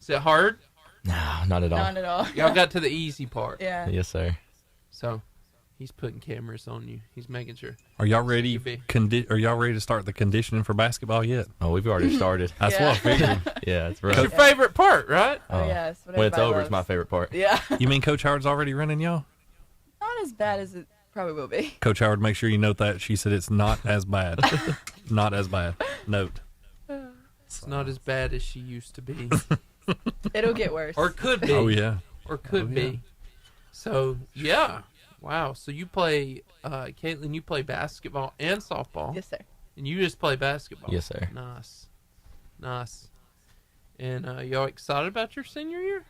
it hard? No, not at all. Not at all. Y'all got to the easy part. Yeah. Yes, sir. So, he's putting cameras on you. He's making sure. Are y'all ready? Are y'all ready to start the conditioning for basketball yet? Oh, we've already started. That's what I figured. Yeah, it's rough. It's your favorite part, right? Oh, yeah. It's when it's over, it's my favorite part. Yeah. You mean Coach Howard's already running y'all? Not as bad as it probably will be. Coach Howard, make sure you note that. She said it's not as bad. Not as bad. Note. It's not as bad as she used to be. It'll get worse. Or could be. Oh, yeah. Or could be. So, yeah. Wow. So you play, Caitlyn, you play basketball and softball. Yes, sir. And you just play basketball? Yes, sir. Nice. Nice. And y'all excited about your senior year?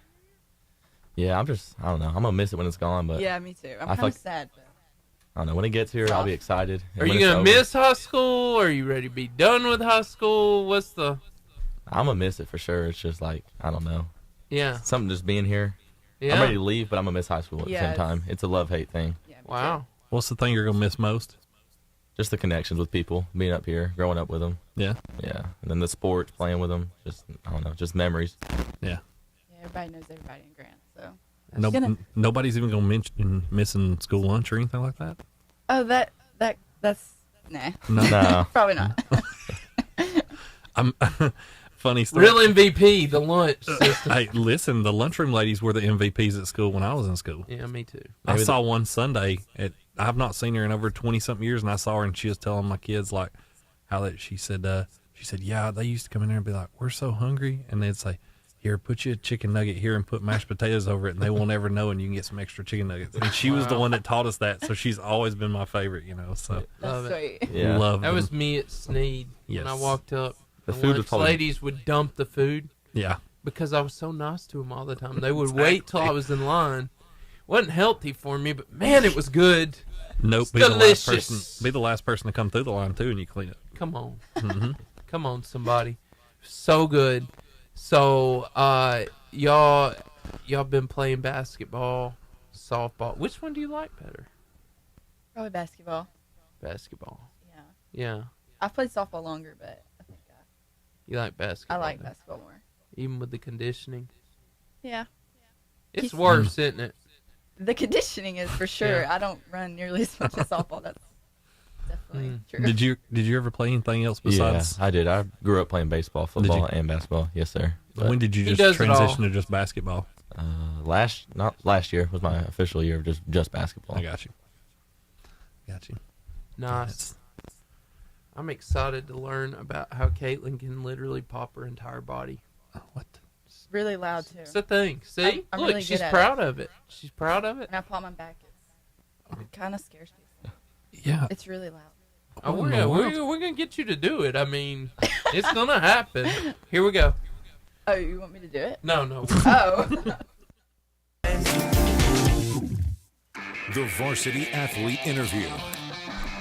Yeah, I don't know. I'm gonna miss it when it's gone, but Yeah, me too. I'm I kind feel of sad. But I don't know. When it gets here, I'll be excited. And Are when you it's gonna over, miss high school? Are you ready to be done with high school? What's the? I'm gonna miss it for sure. It's just like, I don't know. Yeah. Something just being here. Yeah. I'm ready to leave, but I'm gonna miss high school at the Yeah, same time. It's a love-hate thing. Wow. What's the thing you're gonna miss most? Just the connections with people, being up here, growing up with them. Yeah. Yeah. And then the sports, playing with them. Just, I don't know, just memories. Yeah. yeah, everybody knows everybody in Grant. So. No, nobody's even gonna mention missing school lunch or anything like that. Oh, that's nah. No. Probably not. I'm funny story. Real MVP, the lunch system. Hey, listen, the lunchroom ladies were the MVPs at school when I was in school. Yeah, me too. I saw one Sunday. I've not seen her in over 20-something years, and I saw her, and she was telling my kids like how that she said, yeah, they used to come in there and be like, we're so hungry, and they'd say, here, put you a chicken nugget here and put mashed potatoes over it, and they won't ever know, and you can get some extra chicken nuggets. And she was the one that taught us that, so she's always been my favorite, So Love it. Sweet. Yeah. love That them. was me at Sneed when I Yes. walked up. The The food was lunch probably- ladies would dump the food Yeah. because I was so nice to them all the time. They would wait till I was in line. Wasn't healthy for me, but man, it was good. Nope. It's Be the last delicious. person. Be the last person to come through the line too, and you clean it. Come on. Mm-hmm. Come on, somebody. So good. So, y'all been playing basketball, softball. Which one do you like better? Probably basketball. Basketball. Yeah. Yeah. I've played softball longer, but I think You like basketball? I like then? basketball more. Even with the conditioning. Yeah. It's worse, isn't it? The conditioning is for sure. Yeah. I don't run nearly as much as softball. That's definitely true. Did you ever play anything else besides? Yeah, I did. I grew up playing baseball, football, and basketball. Yes, sir. But When did you He just does it all. transition to just basketball? not last year was my official year of just basketball. I got you. Nice. I'm excited to learn about how Caitlyn can literally pop her entire body. What? Really loud too. It's a thing. See? I'm Look, really she's good at proud of it. She's proud of it. When I pop my back, it kind of scares me. Yeah. It's really loud. Oh, we're gonna get you to do it. I mean, it's gonna happen. Here we go. Oh, you want me to do it? No. Oh. The Varsity Athlete Interview.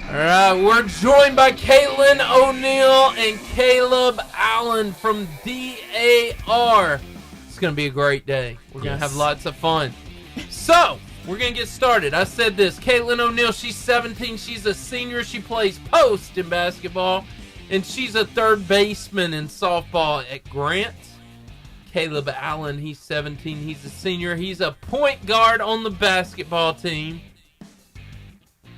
All right, we're joined by Caitlyn O'Neill and Caleb Allen from DAR. It's going to be a great day. We're going to have lots of fun. So, we're going to get started. I said this. Caitlyn O'Neill, she's 17. She's a senior. She plays post in basketball. And she's a third baseman in softball at Grant. Caleb Allen, he's 17. He's a senior. He's a point guard on the basketball team.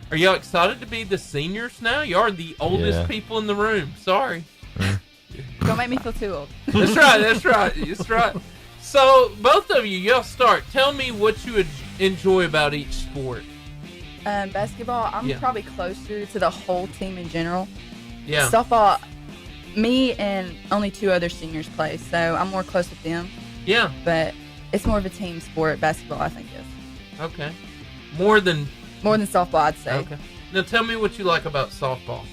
Are y'all excited to be the seniors now? You are the oldest people in the room. Sorry. Don't make me feel too old. That's right. That's right. So, both of you, y'all start. Tell me what you would enjoy about each sport. Basketball, I'm probably closer to the whole team in general. Yeah. Softball, me and only 2 other seniors play, so I'm more close with them. Yeah. But it's more of a team sport. Basketball, I think, is. Okay. More than softball, I'd say. Okay. Now tell me what you like about softball.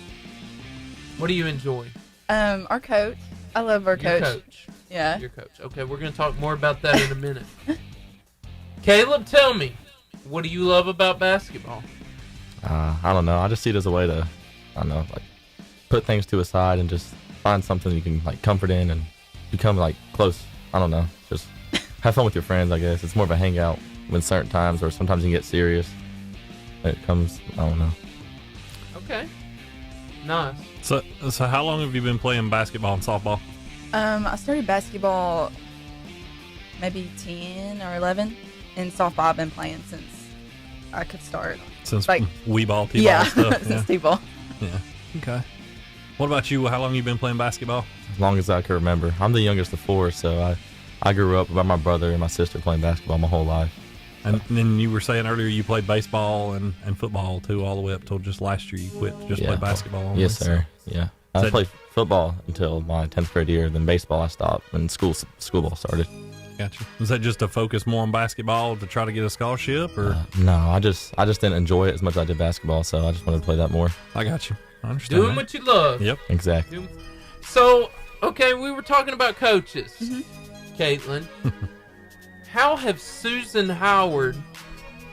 What do you enjoy? Our coach. I love our Your coach. coach. Yeah. Your coach. Okay, we're going to talk more about that in a minute. Caleb, tell me, what do you love about basketball? I don't know. I just see it as a way to, I don't know, like put things to a side and just find something you can like comfort in and become like close. I don't know. Just have fun with your friends, I guess. It's more of a hangout when certain times or sometimes you can get serious. It comes, I don't know. Okay. Nice. So how long have you been playing basketball and softball? I started basketball maybe 10 or 11, and softball I've been playing since I could start. Since like wee ball, t-ball stuff. Since t-ball. Yeah. Okay. What about you? How long you been playing basketball? As long as I can remember. I'm the youngest of 4, so I grew up by my brother and my sister playing basketball my whole life. And then you were saying earlier you played baseball and football too, all the way up till just last year you quit to just play basketball only. Yes, sir. Yeah. I played football until my 10th grade year. Then baseball I stopped when school ball started. Gotcha. Was that just to focus more on basketball to try to get a scholarship, or? No, I just didn't enjoy it as much as I did basketball, so I just wanted to play that more. I got you. I understand. Doing what you love. Yep. Exactly. So, okay, we were talking about coaches. Mm-hmm. Caitlyn, how have Susan Howard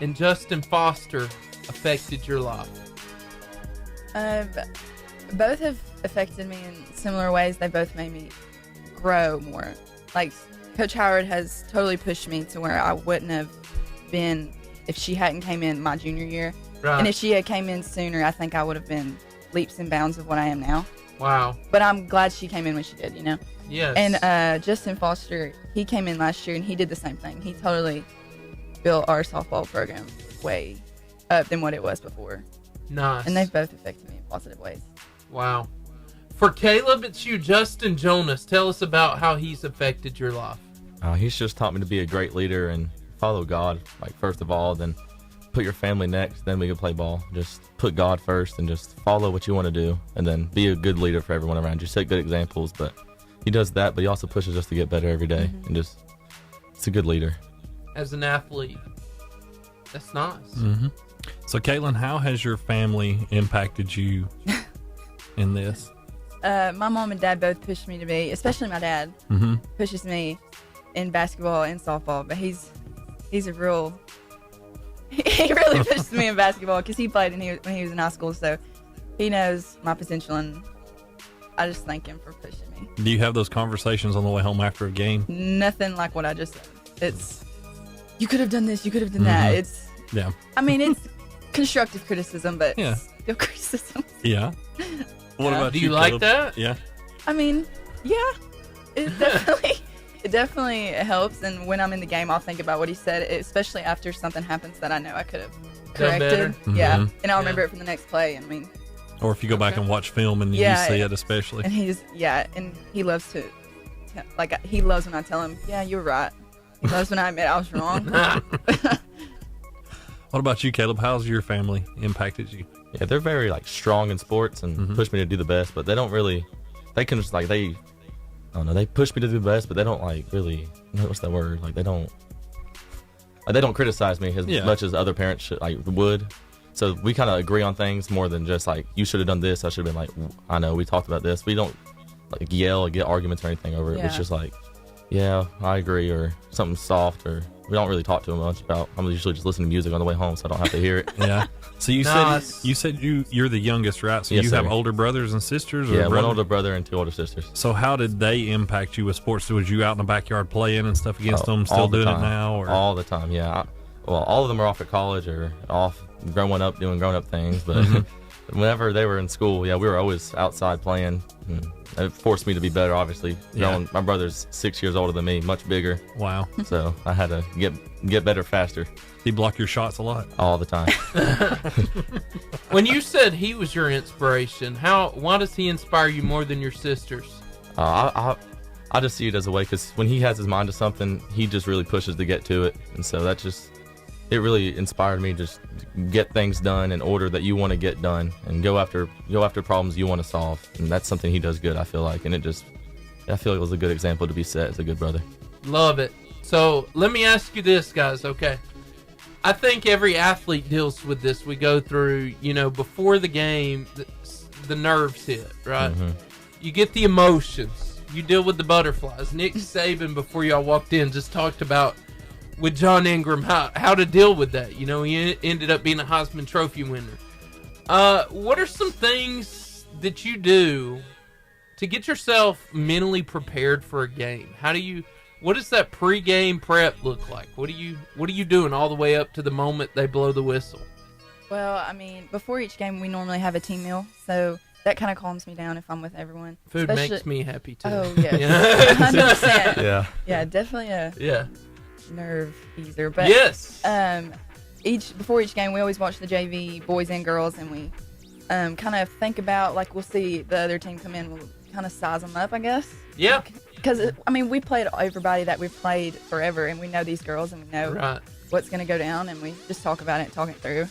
and Justin Foster affected your life? Both have affected me in similar ways. They both made me grow more. Like, Coach Howard has totally pushed me to where I wouldn't have been if she hadn't came in my junior year. Right. And if she had came in sooner, I think I would have been leaps and bounds of what I am now. Wow. But I'm glad she came in when she did, you know? Yes. And Justin Foster, he came in last year and he did the same thing. He totally built our softball program way up than what it was before. Nice. And they've both affected me in positive ways. Wow. For Caleb, it's you, Justin Jonas. Tell us about how he's affected your life. He's just taught me to be a great leader and follow God, like, first of all, then put your family next, then we can play ball. Just put God first and just follow what you want to do, and then be a good leader for everyone around you. Set good examples, but he does that, but he also pushes us to get better every day, and just, it's a good leader. As an athlete. That's nice. Mm-hmm. So, Caitlyn, how has your family impacted you in this? My mom and dad both pushed me to be, especially my dad, pushes me in basketball and softball, but he's a real, he really pushes me in basketball because he played when he was in high school, so he knows my potential, and I just thank him for pushing me. Do you have those conversations on the way home after a game? Nothing like what I just said. It's, you could have done this, you could have done that. It's, yeah. I mean, it's constructive criticism, but yeah, still criticism. Yeah. What about do you, you like Caleb? that? Yeah. I mean, yeah, it definitely helps. And when I'm in the game, I'll think about what he said, especially after something happens that I know I could have corrected. Yeah, and I'll remember it from the next play. And I mean, or if you go back and watch film and you see it, especially. And and he loves to, he loves when I tell him, yeah, you're right. He loves when I admit I was wrong. What about you, Caleb? How's your family impacted you? Yeah, they're very like strong in sports and push me to do the best, but they don't really. They can just I don't know. They push me to do the best, but they don't really. What's that word? Like they don't criticize me as much as other parents would. So we kind of agree on things more than just like you should have done this. I should have been like, I know we talked about this. We don't yell or get arguments or anything over it. Yeah. It's just like, yeah, I agree, or something soft, or we don't really talk to them much about. I'm usually just listening to music on the way home, so I don't have to hear it. Yeah. So you said you're the youngest, right? So yes, you have sir. older brothers and sisters? Or Yeah, one older brother and two older sisters. So how did they impact you with sports? Was you out in the backyard playing and stuff against them? Still doing it now? Or? All the time, yeah. Well, all of them are off at college or off growing up doing grown-up things, but whenever they were in school, yeah, we were always outside playing. It forced me to be better, obviously. Yeah. My brother's 6 years older than me, much bigger. Wow. So I had to get better faster. He blocked your shots a lot? All the time. When you said he was your inspiration, why does he inspire you more than your sisters? I just see it as a way, because when he has his mind to something, he just really pushes to get to it. And so it really inspired me to just get things done in order that you want to get done and go after problems you want to solve. And that's something he does good, I feel like. And I feel like it was a good example to be set as a good brother. Love it. So let me ask you this, guys, okay? I think every athlete deals with this. We go through, before the game, the nerves hit, right? You get the emotions. You deal with the butterflies. Nick Saban, before y'all walked in, just talked about with John Ingram how to deal with that. He ended up being a Heisman Trophy winner. What are some things that you do to get yourself mentally prepared for a game? What does that pre-game prep look like? What are you doing all the way up to the moment they blow the whistle? Well, I mean, before each game, we normally have a team meal, so that kind of calms me down if I'm with everyone. Food makes me happy too. Oh yeah, 100%. Yeah, definitely a nerve easer. But yes, before each game, we always watch the JV boys and girls, and we kind of think about we'll see the other team come in, we'll kind of size them up, I guess. Yeah. Because we played everybody that we've played forever, and we know these girls, and we know what's going to go down, and we just talk about it and talk it through.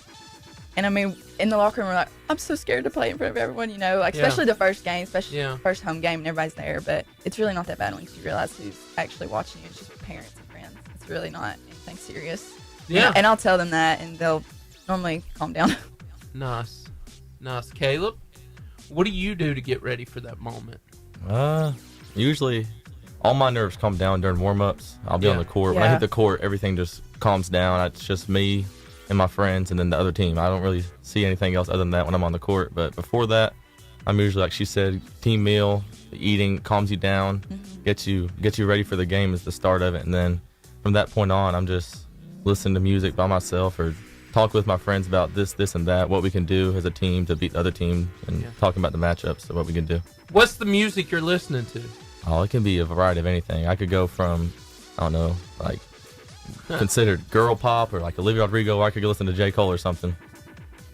And I mean, in the locker room, we're like, I'm so scared to play in front of everyone, especially the first game, first home game, and everybody's there. But it's really not that bad once you realize who's actually watching you. It's just parents and friends. It's really not anything serious. Yeah. And I'll tell them that, and they'll normally calm down. Nice. Caleb, What do you do to get ready for that moment? Usually all my nerves calm down during warm-ups. I'll be on the court. When I hit the court, everything just calms down. It's just me and my friends and then the other team. I don't really see anything else other than that when I'm on the court. But before that, I'm usually, like she said, team meal, eating calms you down, gets you ready for the game is the start of it. And then from that point on, I'm just listening to music by myself or talk with my friends about this, and that, what we can do as a team to beat the other team, and talking about the matchups of what we can do. What's the music you're listening to? Oh, it can be a variety of anything. I could go from, I don't know, like considered girl pop or like Olivia Rodrigo, or I could go listen to J. Cole or something.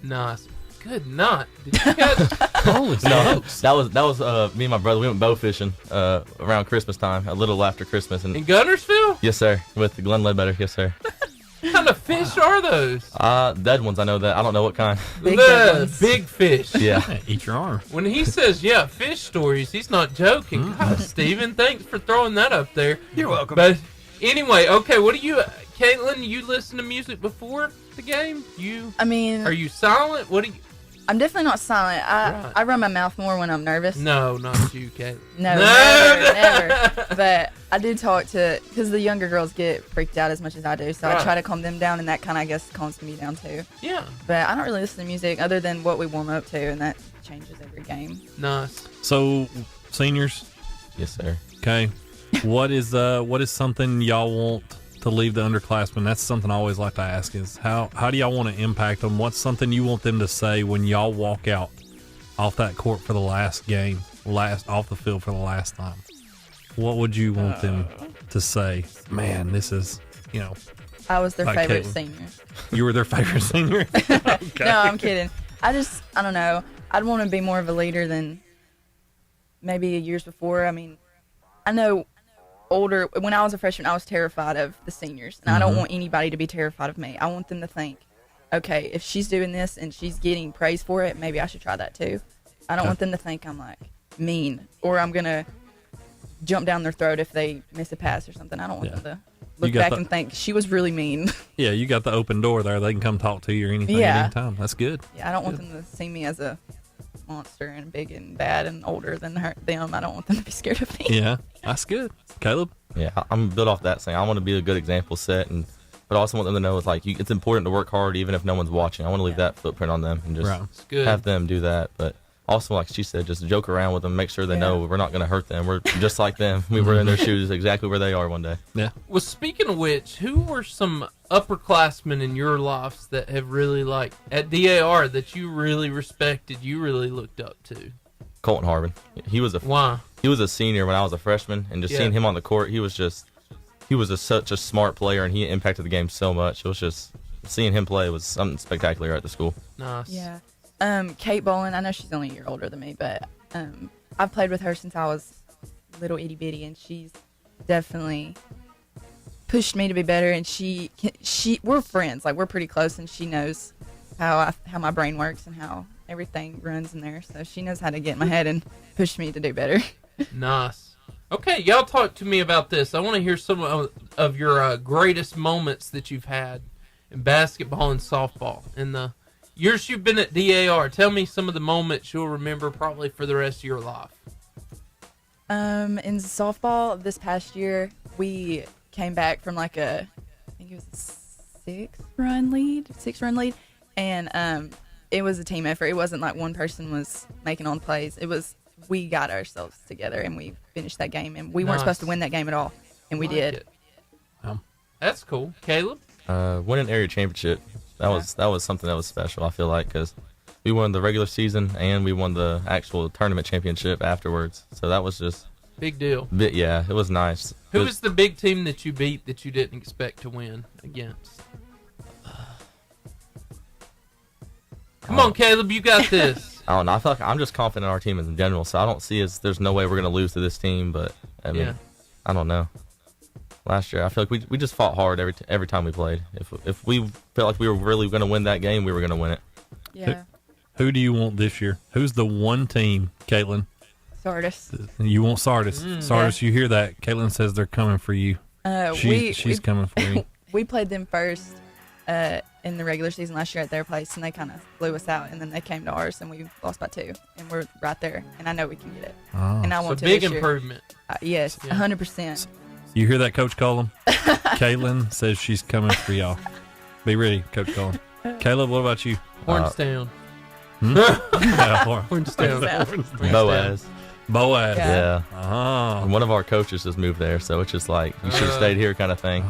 Nice. Good night. Did you guys? No, that was me and my brother. We went bow fishing around Christmas time, a little after Christmas. In Guntersville? Yes, sir. With Glenn Ledbetter. Yes, sir. What kind of fish are those? Dead ones. I know that. I don't know what kind. Big fish. Yeah. Eat your arm. When he says, fish stories, he's not joking. God, Steven, thanks for throwing that up there. You're welcome. But anyway, okay, what do you, Caitlyn, you listen to music before the game? Are you silent? What do you? I'm definitely not silent. I run my mouth more when I'm nervous. No, not you, Caitlyn. No, never. But I do talk to, because the younger girls get freaked out as much as I do, so I try to calm them down, and that kind of, I guess, calms me down too. Yeah. But I don't really listen to music other than what we warm up to, and that changes every game. Nice. So, seniors? Yes, sir. Okay. What is something y'all want to leave the underclassmen? That's something I always like to ask is how do y'all want to impact them? What's something you want them to say when y'all walk out off that court for the last game, off the field for the last time? What would you want them to say? Man, this is, I was their like favorite Caitlyn. senior. You were their favorite senior? Okay. No, I'm kidding. I don't know. I'd want to be more of a leader than maybe years before. I mean, I know when I was a freshman, I was terrified of the seniors, and I don't want anybody to be terrified of me. I want them to think, okay, if she's doing this and she's getting praise for it, maybe I should try that too. I don't want them to think I'm like mean or I'm gonna jump down their throat if they miss a pass or something. I don't want them to look back and think she was really mean. Yeah, you got the open door there. They can come talk to you or anything at any time. That's good. Yeah, I don't want them to see me as a monster and big and bad and older than them. I don't want them to be scared of me. Yeah, that's good. Caleb? Yeah, I'm built off that saying. I want to be a good example set, but I also want them to know it's important to work hard even if no one's watching. I want to leave that footprint on them and just have them do that. But also, like she said, just joke around with them, make sure they know we're not going to hurt them. We're just like them. We were in their shoes exactly where they are one day. Yeah. Well, speaking of which, who were some upperclassmen in your lives that have really, like, at DAR that you really respected, you really looked up to? Colton Harbin. He was a senior when I was a freshman, and just seeing him on the court, he was such a smart player, and he impacted the game so much. It was just seeing him play was something spectacular at the school. Nice. Yeah. Kate Bolin, I know she's only a year older than me, but I've played with her since I was little itty bitty, and she's definitely pushed me to be better. And we're friends, like we're pretty close, and she knows how my brain works and how everything runs in there. So she knows how to get in my head and push me to do better. Nice. Okay, y'all talk to me about this. I want to hear some of your greatest moments that you've had in basketball and softball in the years you've been at DAR. Tell me some of the moments you'll remember probably for the rest of your life. In softball this past year, we came back from I think it was a 6-run lead, and it was a team effort. It wasn't like one person was making all the plays. It was we got ourselves together and we finished that game, and we weren't supposed to win that game at all, and we did. That's cool. Caleb? Winning area championship. That was something that was special, I feel like, because we won the regular season and we won the actual tournament championship afterwards. So that was just big deal. Yeah, it was nice. Who was the big team that you beat that you didn't expect to win against? Come on, Caleb, you got this. I don't know. I feel like I'm just confident in our team in general, so I don't see there's no way we're going to lose to this team. But I mean, I don't know. Last year, I feel like we just fought hard every time we played. If we felt like we were really going to win that game, we were going to win it. Yeah. Who do you want this year? Who's the one team, Caitlyn? Sardis. You want Sardis. Sardis, you hear that? Caitlyn says they're coming for you. She's coming for you. We played them first in the regular season last year at their place, and they kind of blew us out, and then they came to ours, and we lost by 2, and we're right there, and I know we can get it. Oh. And I want to big this year. improvement. Yes, 100%. You hear that, Coach Colum? Caitlyn says she's coming for y'all. Be ready, Coach Colum. Caleb, what about you? Horns down. Yeah, Horns down. Boaz. Yeah. And one of our coaches just moved there, so it's just like you should have stayed here, kind of thing.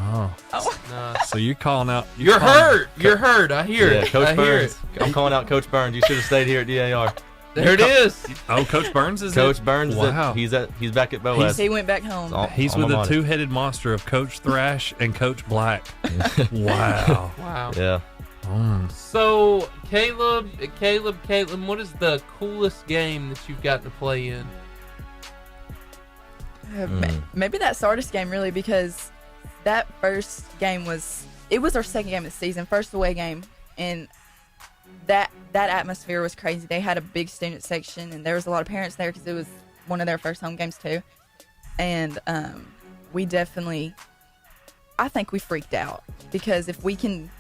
So you're calling out. You're hurt. You're hurt. I hear it. Coach I hear Burns. I'm calling out Coach Burns. You should have stayed here at DAR. There it is. Oh, Coach Burns is Coach it? Burns. Wow. He's back at Boaz. He went back home. He's with the two-headed monster of Coach Thrash and Coach Black. Wow. Wow. Yeah. So, Caitlyn, what is the coolest game that you've gotten to play in? Maybe that Sardis game, really, because that first game was our second game of the season, first away game, and that atmosphere was crazy. They had a big student section, and there was a lot of parents there because it was one of their first home games too. And we definitely, I think we freaked out, because if we can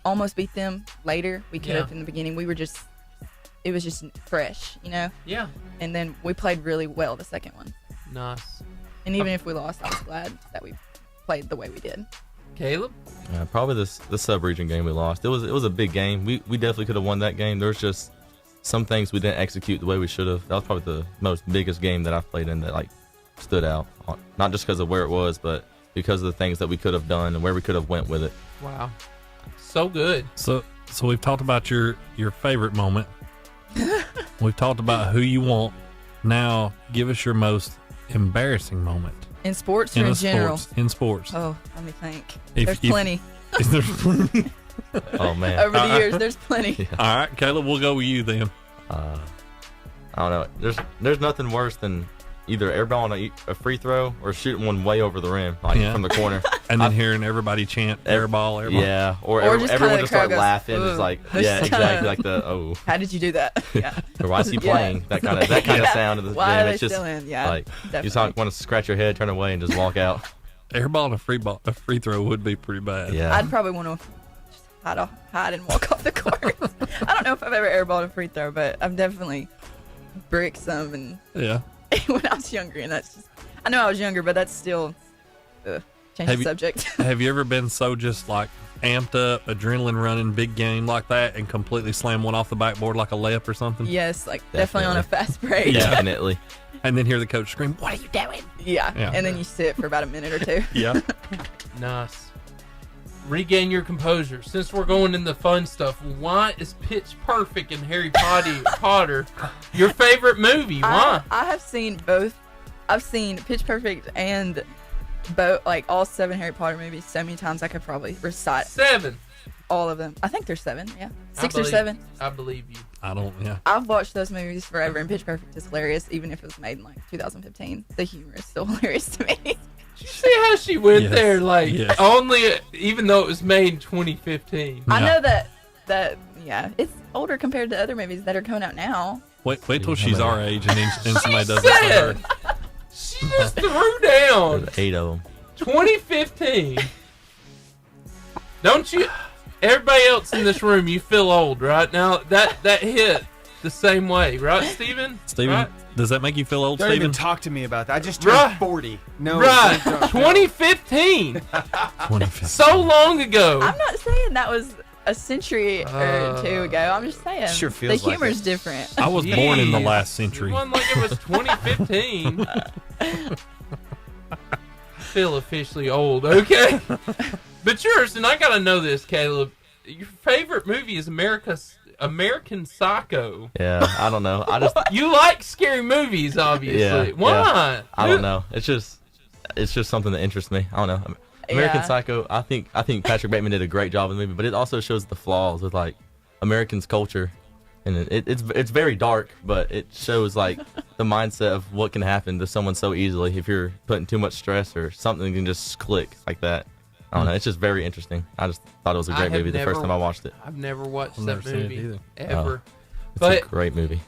almost beat them later, we could have in the beginning. It was just fresh, you know? Yeah. And then we played really well the second one. Nice. And even if we lost, I was glad that we played the way we did. Caleb? Probably the sub-region game we lost. It was a big game. We definitely could have won that game. There's just some things we didn't execute the way we should have. That was probably the biggest game that I've played in that stood out. Not just because of where it was, but because of the things that we could have done and where we could have went with it. Wow. So good. So we've talked about your favorite moment. We've talked about who you want. Now, give us your most embarrassing moment. In sports or in general? In sports. Oh, let me think. There's plenty. Is there plenty? Oh, man. Over the years, there's plenty. Yeah. All right, Caleb, we'll go with you then. I don't know. There's nothing worse than either airballing a free throw or shooting one way over the rim, from the corner. And then hearing everybody chant airball. Yeah, or just everyone kinda just start goes, laughing. It's like, yeah, exactly, like the How did you do that? Yeah. Or why is he playing? That kind of sound of the Why game. are It's they just still in? Yeah, like definitely. you just want to scratch your head, turn away, and just walk out. Airball and a free throw would be pretty bad. Yeah. I'd probably want to hide and walk off the court. I don't know if I've ever airballed a free throw, but I've definitely bricked some. And when I was younger, and that's just, I know I was younger, but that's still change the subject. Have you ever been so just like amped up, adrenaline running, big game like that, and completely slam one off the backboard like a layup or something? Yes, definitely on a fast break. Yeah. Definitely. And then hear the coach scream, "What are you doing?" Yeah. And then you sit for about a minute or two. Yeah. Nice. Regain your composure. Since we're going in the fun stuff, why is Pitch Perfect and Harry Potter your favorite movie? Why? I have seen both. I've seen Pitch Perfect and both, all 7 Harry Potter movies so many times I could probably recite 7. all of them. I think there's 7, yeah. 6 or believe- 7. I believe you. I don't, yeah. I've watched those movies forever, and Pitch Perfect is hilarious, even if it was made in 2015. The humor is still hilarious to me. Did you see how she went Yes. there? Yes. Only, even though it was made in 2015. I know that it's older compared to other movies that are coming out now. Wait till she's our age and somebody does it for her. She just threw down There's 8 of them. 2015. Don't you? Everybody else in this room, you feel old, right? Now that hit the same way, right, Steven? Steven, Right? does that make you feel old, Don't Steven? even talk to me about that. I just turned Right. 40. No. Right. don't- no. 2015. 2015. So long ago. I'm not saying that was a century or 2 ago. I'm just saying Sure feels the like humor's it. different. I was born in the Jeez. last century. It wasn't like it was 2015. Feel officially old, okay? But yours, and I gotta know this, Caleb. Your favorite movie is American Psycho. Yeah, I don't know. I just You like scary movies, obviously. Yeah, Why? yeah. I don't know. It's just something that interests me. I don't know. American Yeah. Psycho. I think Patrick Bateman did a great job in the movie, but it also shows the flaws with Americans' culture, and it's very dark, but it shows the mindset of what can happen to someone so easily if you're putting too much stress or something can just click like that. I don't know. It's just very interesting. I just thought it was a great movie the first time I watched it. I've never watched I've never that seen it movie either. ever. It's But a great movie.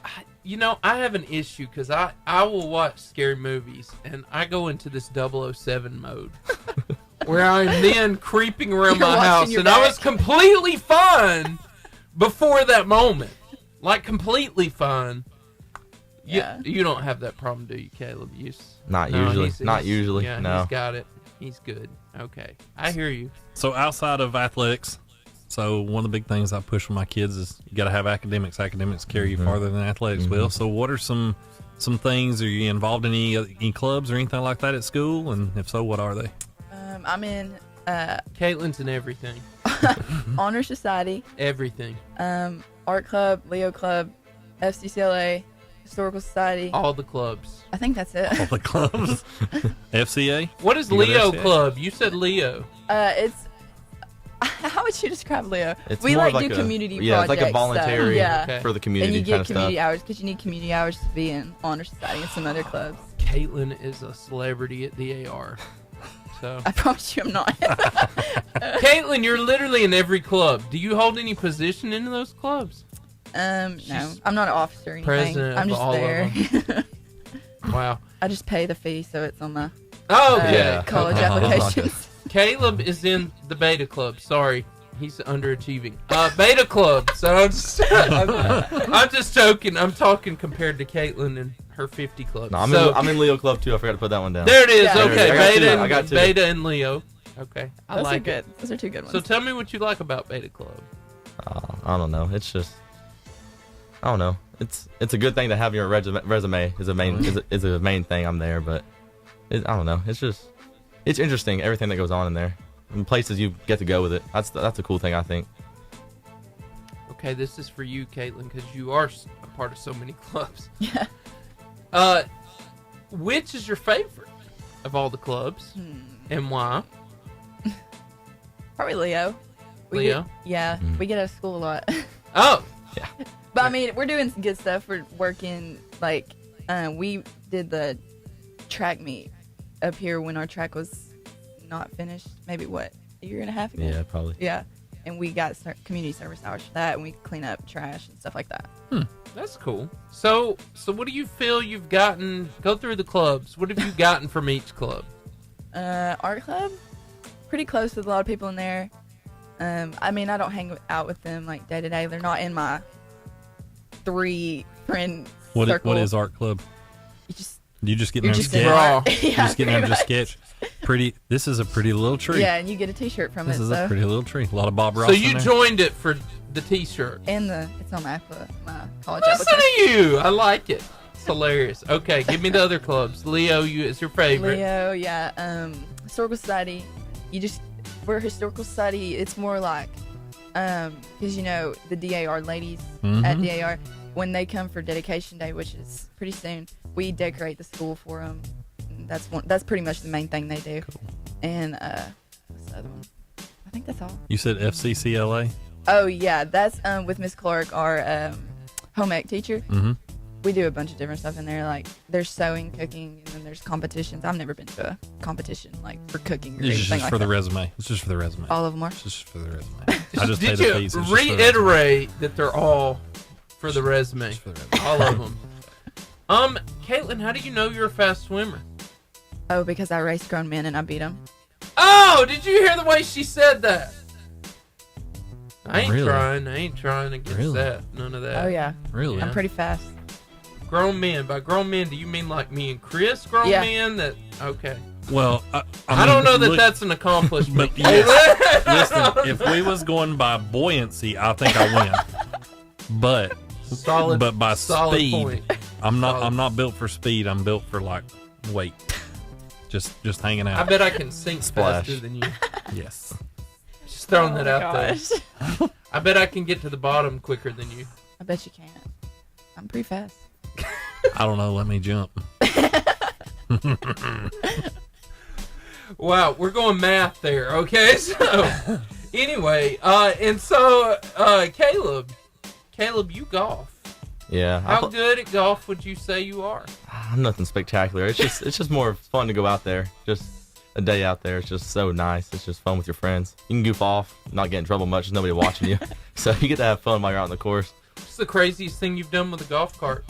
I have an issue because I will watch scary movies and I go into this 007 mode where I'm then creeping around You're my watching house, your and I back. was completely fine before that moment. Like, completely fine. Yeah. You don't have that problem, do you, Caleb? Not No, usually. he's- Not he's- usually. Yeah, No. he's got it. He's good. Okay. I hear you. So outside of athletics, so one of the big things I push with my kids is you got to have academics. Academics carry you farther than athletics will. So what are some things? Are you involved in any clubs or anything like that at school? And if so, what are they? I'm in Caitlyn's in everything. Honor Society, Everything. Art Club, Leo Club, FCCLA, Historical Society. All the clubs. I think that's it. All the clubs. FCA. What is You go to Leo FCA? Club? You said Leo. It's how would you describe Leo? It's we more like like do a- community yeah, it's projects. like a voluntary yeah. for the community and you kind get of community stuff. hours because you need community hours to be in Honor Society and some other clubs. Caitlyn is a celebrity at DAR. So I promise you, I'm not. Caitlyn, you're literally in every club. Do you hold any position in those clubs? No, I'm not an officer or anything. President I'm of just all there. of them. Wow. I just pay the fee, so it's on my Oh, okay. college applications. Caleb is in the Beta Club. Sorry, he's underachieving. Beta Club. So I'm just joking. I'm talking compared to Caitlyn and her 50 club. No, So- I'm in Leo Club too. I forgot to put that one down. There it is. Yeah. Okay, I got two. Beta, I got and, two. Beta and Leo. Okay, I Those like are good. it. Those are two good ones. So tell me what you like about Beta Club. I don't know. It's just, I don't know. It's a good thing to have your resume is a main is a main thing. I'm there, but I don't know. It's just it's interesting everything that goes on in there, and places you get to go with it. That's a cool thing I think. Okay, this is for you, Caitlyn, because you are a part of so many clubs. Yeah. Which is your favorite of all the clubs, and why? Probably Leo. Leo? Yeah, we get out of school a lot. Oh, yeah. But I mean, we're doing some good stuff. We're working like we did the track meet up here when our track was not finished. Maybe what, a year and a half ago? Yeah, probably. Yeah, and we got community service hours for that, and we clean up trash and stuff like that. that's cool. So what do you feel you've gotten? Go through the clubs. What have you gotten from each club? Art club, pretty close with a lot of people in there. I mean, I don't hang out with them like day to day. They're not in my 3 friend circle. What is art club? You just get you're them to just in sketch. art. You Yeah, just get them pretty to much. sketch. Pretty. This is a pretty little tree. Yeah, and you get a T-shirt from This it. is So. a pretty little tree. A lot of Bob Ross. So in you there. joined it for the T-shirt. And it's on my college Listen application. to you. I like it. It's hilarious. Okay, give me the other clubs. Leo, is your favorite. Leo, yeah. Historical Society. We're a historical society. It's more like, because the DAR ladies at DAR, when they come for dedication day, which is pretty soon, we decorate the school for them. That's pretty much the main thing they do. Cool. And what's the other one? I think that's all. You said FCCLA. Oh yeah, that's with Miss Clark, our home ec teacher. Mm-hmm. We do a bunch of different stuff in there. Like there's sewing, cooking, and then there's competitions. I've never been to a competition like for cooking or It's anything just like for the that. resume. It's just for the resume. All of them are. It's just for the resume. I just pay Did the you fees. It's just for the resume. reiterate that they're all for the resume? Just for the resume. All of them. Caitlyn, how do you know you're a fast swimmer? Oh, because I raced grown men and I beat them. Oh, did you hear the way she said that? I ain't Really? trying. I ain't trying against Really? that. None of that. Oh yeah. Really? I'm pretty fast. Grown men. By grown men, do you mean like me and Chris grown Yeah. men? That okay. Well, I don't know that look- that's an accomplishment. But yes, listen, if we was going by buoyancy, I think I win. But Solid. But by solid speed, point. I'm Solid. not built for speed. I'm built for like weight. Just hanging out. I bet I can sink Splash. faster than you. Yes. Just throwing that Oh, out there. I bet I can get to the bottom quicker than you. I bet you can't. I'm pretty fast. I don't know. Let me jump. Wow, we're going math there. Okay, so anyway, Caleb, you golf. Yeah. How good at golf would you say you are? I'm nothing spectacular. It's just more fun to go out there. Just a day out there. It's just so nice. It's just fun with your friends. You can goof off, not get in trouble much. There's nobody watching you, so you get to have fun while you're out on the course. What's the craziest thing you've done with a golf cart?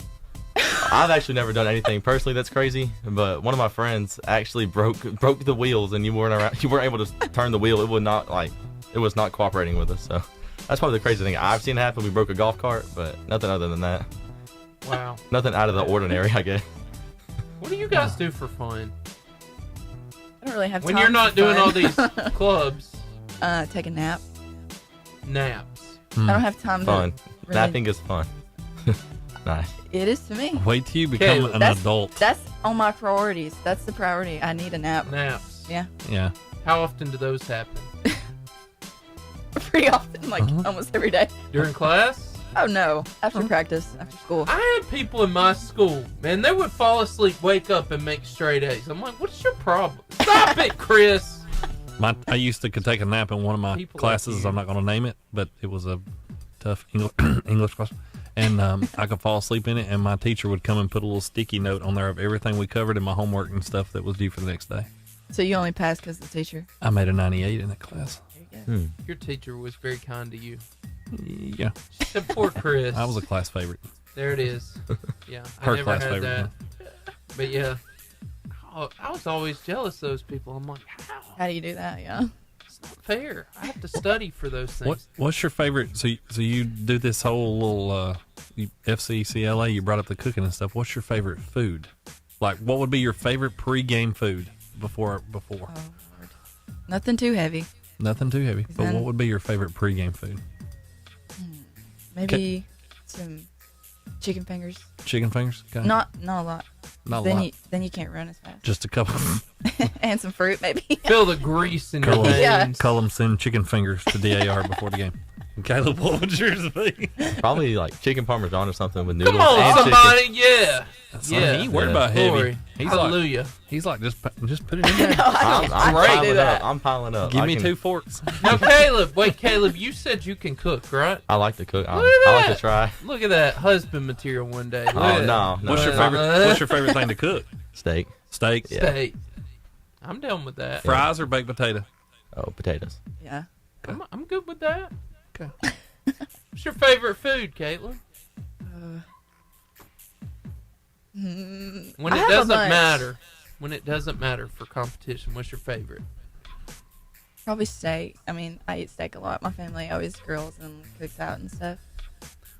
I've actually never done anything personally that's crazy, but one of my friends actually broke the wheels, and you weren't able to turn the wheel. It was not cooperating with us. So that's probably the crazy thing I've seen happen. We broke a golf cart, but nothing other than that. Wow. Nothing out of the ordinary, I guess. What do you guys do for fun? I don't really have when time you're not for doing fun. all these clubs. Take a nap. Naps. I don't have time Fun. to really... Napping is fun. Nice. It is to me. Wait till you become an adult. That's on my priorities. That's the priority. I need a nap. Naps. Yeah. Yeah. How often do those happen? Pretty often, like almost every day. During class? Oh no, after practice, after school. I had people in my school, man, they would fall asleep, wake up, and make straight A's. I'm like, what's your problem? Stop it, Chris. I used to could take a nap in one of my People classes. like you. I'm not going to name it, but it was a tough English class. And I could fall asleep in it, and my teacher would come and put a little sticky note on there of everything we covered in my homework and stuff that was due for the next day. So you only passed because of the teacher? I made a 98 in that class. Your teacher was very kind to you. Yeah. She said, poor Chris. I was a class favorite. There it is. Yeah. Her I never class had favorite, that. But yeah. I was always jealous of those people. I'm like, How do you do that? Yeah. It's not fair. I have to study for those things. What's your favorite? So you do this whole little FCCLA. You brought up the cooking and stuff. What's your favorite food? Like, what would be your favorite pregame food before? Oh, Lord. Nothing too heavy. Nothing too heavy. But what would be your favorite pregame food? Maybe some chicken fingers. Chicken fingers? Okay. Not a lot. Not a lot. Then you can't run as fast. Just a couple. And some fruit, maybe. Feel the grease in your veins. Yeah. Cullum send chicken fingers to DAR before the game. And Caleb, what would yours be? Probably like chicken parmesan or something with noodles. Come on, and somebody. chicken. Yeah. Yeah. He ain't worried about heavy. Glory. He's Hallelujah. He's like, just put it in there. I'm piling do up. that. I'm piling up. Give I me can- 2 forks. Now, Caleb, you said you can cook, right? I like to cook. I Look at like that. to try. Look at that husband material one day. Look Oh at no, What's your favorite? What's your favorite thing to cook? Steak. Steak. Yeah. Steak. I'm down with that. Fries or baked potato? Oh, potatoes. Yeah. I'm good with that. Okay. What's your favorite food, Caitlyn? When I it have a doesn't bunch. matter. When it doesn't matter for competition, what's your favorite? Probably steak. I mean, I eat steak a lot. My family always grills and cooks out and stuff.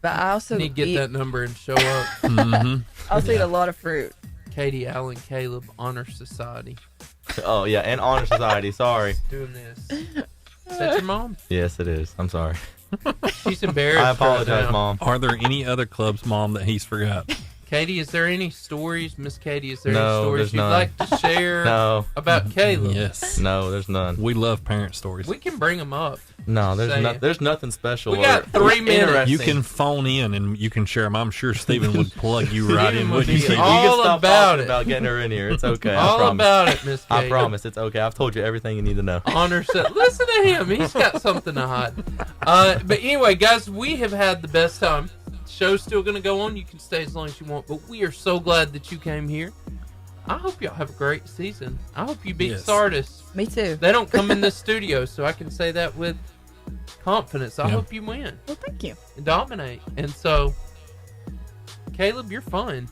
But I also Need to get eat, that number and show up. Mm-hmm. I also eat a lot of fruit. Katie, Allen, Caleb, Honor Society. Oh yeah, and Honor Society. Sorry. Doing this. Is that your mom? Yes, it is. I'm sorry. She's embarrassed. I right apologize, now. Mom. Are there any other clubs, Mom, that he's forgot? Katie, is there any stories, Miss Katie? Is there No, any stories there's you'd none. like to share No. about Caleb? Yes. No, there's none. We love parent stories. We can bring them up. No, Say there's there's nothing special. We got 3 minutes. interesting. You can phone in and you can share them. I'm sure Steven would plug you right Steven in, would wouldn't be you? You all can stop about talking it. about getting her in here. It's okay. All I promise. about it, Miss Katie. I promise. It's okay. I've told you everything you need to know. Honor said, listen to him. He's got something to hide. But anyway, guys, we have had the best time. Show's still going to go on. You can stay as long as you want. But we are so glad that you came here. I hope y'all have a great season. I hope you beat Yes. Sardis. Me too. They don't come in this studio, so I can say that with confidence. I Yeah. hope you win Well, thank you. and dominate. And so, Caleb, you're fun.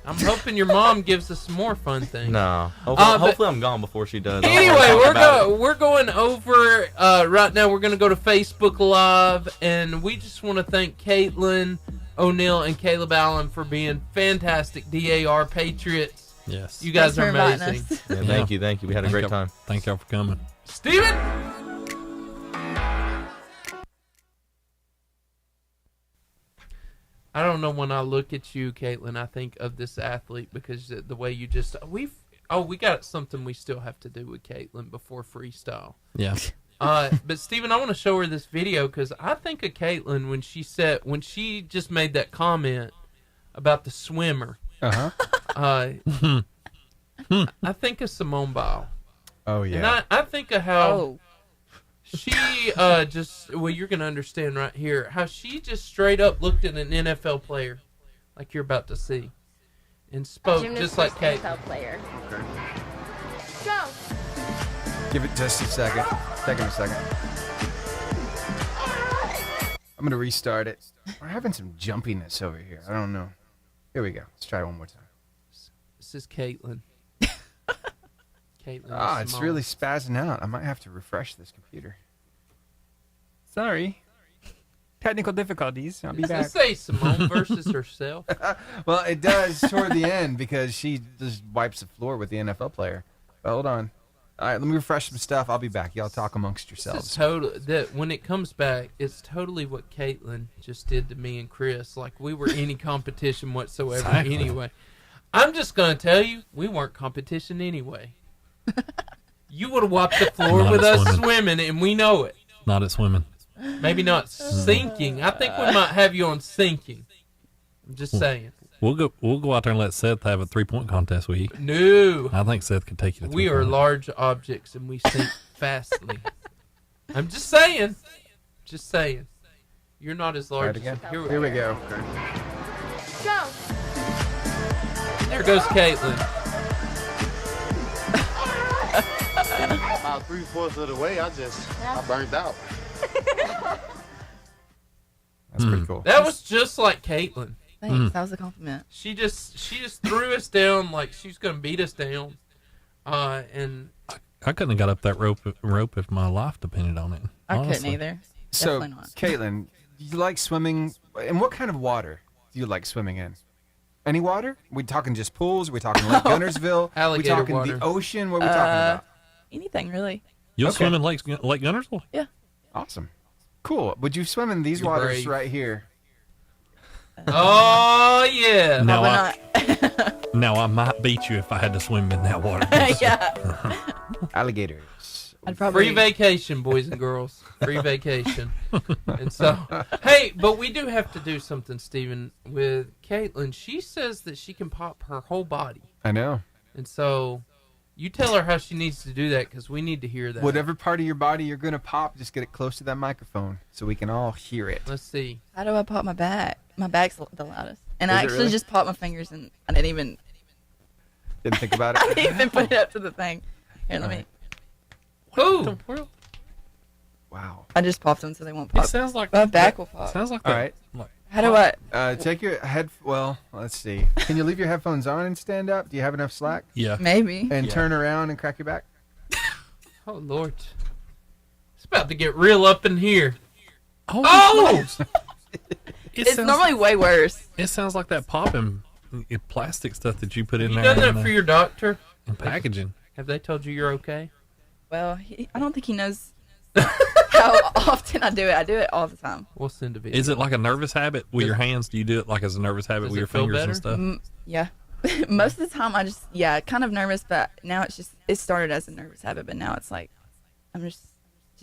I'm hoping your mom gives us some more fun things. No. but- Hopefully I'm gone before she does. I don't wanna Anyway, talk we're going over right now. We're going to go to Facebook Live, and we just want to thank Caitlyn O'Neill and Caleb Allen for being fantastic DAR Patriots. Yes. You guys Thanks are for inviting amazing. us. Yeah, thank you. Thank you. We had a great y'all- time. Thank y'all for coming. Steven! I don't know, when I look at you, Caitlyn, I think of this athlete because the way you just we got something we still have to do with Caitlyn before freestyle. Yeah. But Steven, I want to show her this video because I think of Caitlyn when she just made that comment about the swimmer. I think of Simone Biles. Oh yeah. And I think of how Oh, she you're gonna understand right here how she just straight up looked at an NFL player like you're about to see and spoke just like Kate. player. Give it just a second. Take him a second. I'm gonna restart it. We're having some jumpiness over here. I don't know. Here we go. Let's try it one more time. This is Caitlyn. Caitlyn. Ah, it's really spazzing out. I might have to refresh this computer. Sorry. Technical difficulties. I'll be Does back. it say Simone versus herself? Well, it does toward the end because she just wipes the floor with the NFL player. But hold on. All right, let me refresh some stuff. I'll be back. Y'all talk amongst yourselves. It's totally that when it comes back, it's totally what Caitlyn just did to me and Chris. Like we were any competition whatsoever. Exactly. Anyway, I'm just gonna tell you, we weren't competition anyway. You would have wiped the floor Not with at us swimming. swimming, and we know it. Not at swimming. Maybe not sinking. I think we might have you on sinking. I'm just saying. We'll go out there and let Seth have a 3-point contest with you. No. I think Seth could take you to We are 3-point. large objects and we sink fastly. I'm just saying. Just saying. You're not as large Try it as again. Here we go. Go. There goes Caitlyn. About 3/4 of the way, I burned out. That's pretty cool. That was just like Caitlyn. Thanks. That was a compliment. She just threw us down like she's gonna beat us down. And I couldn't have got up that rope if my life depended on it. I honestly. couldn't either. So, Definitely not. Caitlin, you like swimming? And what kind of water do you like swimming in? Any water? We talking just pools? We talking Lake Gunnersville? Alligator we talking water. the ocean? What are we talking about? Anything really. You'll Okay. swim in Lake Gunnersville? Yeah. Awesome. Cool. Would you swim in these You're waters brave. right here? oh yeah. Now Probably not. Now I might beat you if I had to swim in that water. Yeah. Alligators. I'd probably. Free vacation, boys and girls. Free vacation. And so, hey, but we do have to do something, Steven, with Caitlyn. She says that she can pop her whole body. I know. And so, you tell her how she needs to do that because we need to hear that. Whatever part of your body you're going to pop, just get it close to that microphone so we can all hear it. Let's see. How do I pop my back? My back's the loudest. And Is I it actually really? just popped my fingers and I didn't even Didn't think about I it? didn't even put it up to the thing. Here, let me. Who? Wow. I just popped them so they won't pop. It sounds like my back will pop. Sounds like All that. right. Like, How do I? Take your head. Well, let's see. Can you leave your headphones on and stand up? Do you have enough slack? yeah. Maybe. And Yeah. turn around and crack your back? Oh, Lord. It's about to get real up in here. Oh! It's normally way worse. It sounds like that popping plastic stuff that you put in You there. done that in, for your doctor? in packaging. Have they told you you're okay? Well, I don't think he knows how often I do it. I do it all the time. We'll send a video. Is it like a nervous habit with your hands? Do you do it like as a nervous habit Does with it your feel fingers better? and stuff? Yeah. Most of the time, I just, kind of nervous, but now it started as a nervous habit, but now it's like, I'm just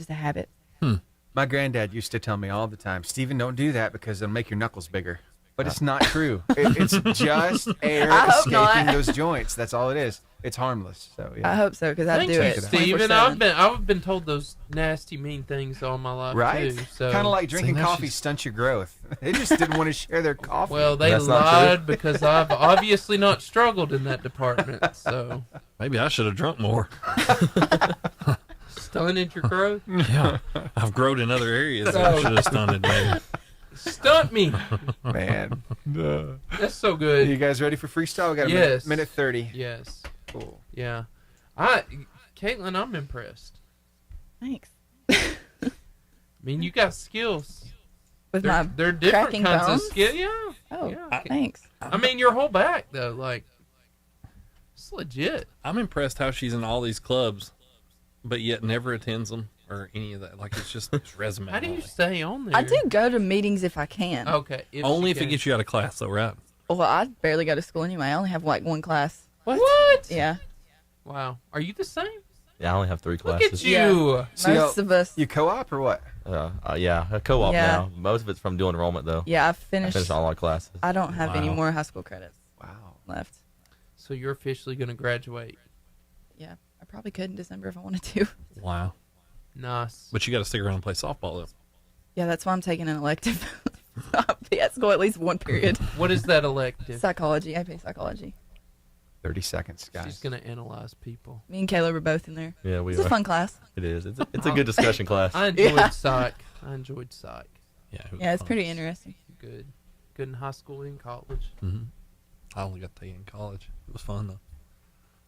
a habit. My granddad used to tell me all the time, Steven, don't do that because it'll make your knuckles bigger. But it's not true. It's just air I hope escaping not. those joints. That's all it is. It's harmless. So yeah. I hope so, because I Thank do you, it. Steven. 24/7. I've been told those nasty, mean things all my life Right? too. So Kind of like drinking See, now coffee she's- stunts your growth. They just didn't want to share their coffee. well, they That's not true. lied because I've obviously not struggled in that department. So Maybe I should have drunk more. stunted your growth. Yeah, I've grown in other areas. that I So- should have stunted maybe. Stunt me. Man. That's so good. You guys ready for freestyle? We got a Yes. minute 30. Yes. Cool. Yeah. Caitlyn, I'm impressed. Thanks. I mean, you got skills. With They're, my they're different cracking kinds bones? of skills. Yeah. Oh, Yeah. thanks. I mean, your whole back though, like, it's legit. I'm impressed how she's in all these clubs, but yet never attends them or any of that. Like it's just it's resume. How do you only. stay on there? I do go to meetings if I can. Okay. Only you if it can. gets you out of class, though, right? Well, I barely go to school anyway. I only have like one class. What? Yeah. Wow. Are you the same? Yeah, I only have 3 Look classes. at you. Yeah. Most of us. You co-op or what? Yeah, a co-op Yeah. now. Most of it's from dual enrollment, though. Yeah, I I finished. finished all our classes. I don't have any Wow. more high school credits Wow. left. So you're officially going to graduate. Yeah, I probably could in December if I wanted to. Wow. Nice. But you got to stick around and play softball, though. Yeah, that's why I'm taking an elective. I'll be at school at least one period. What is that elective? Psychology. I pay psychology. 30 seconds, guys. She's going to analyze people. Me and Caleb are both in there. Yeah, we It's are. a fun class. It is. It's a good discussion class. I enjoyed Yeah. psych. I enjoyed psych. Yeah. Yeah, it's pretty interesting. Good. Good in high school and college. Mm-hmm. I only got to in college. It was fun though.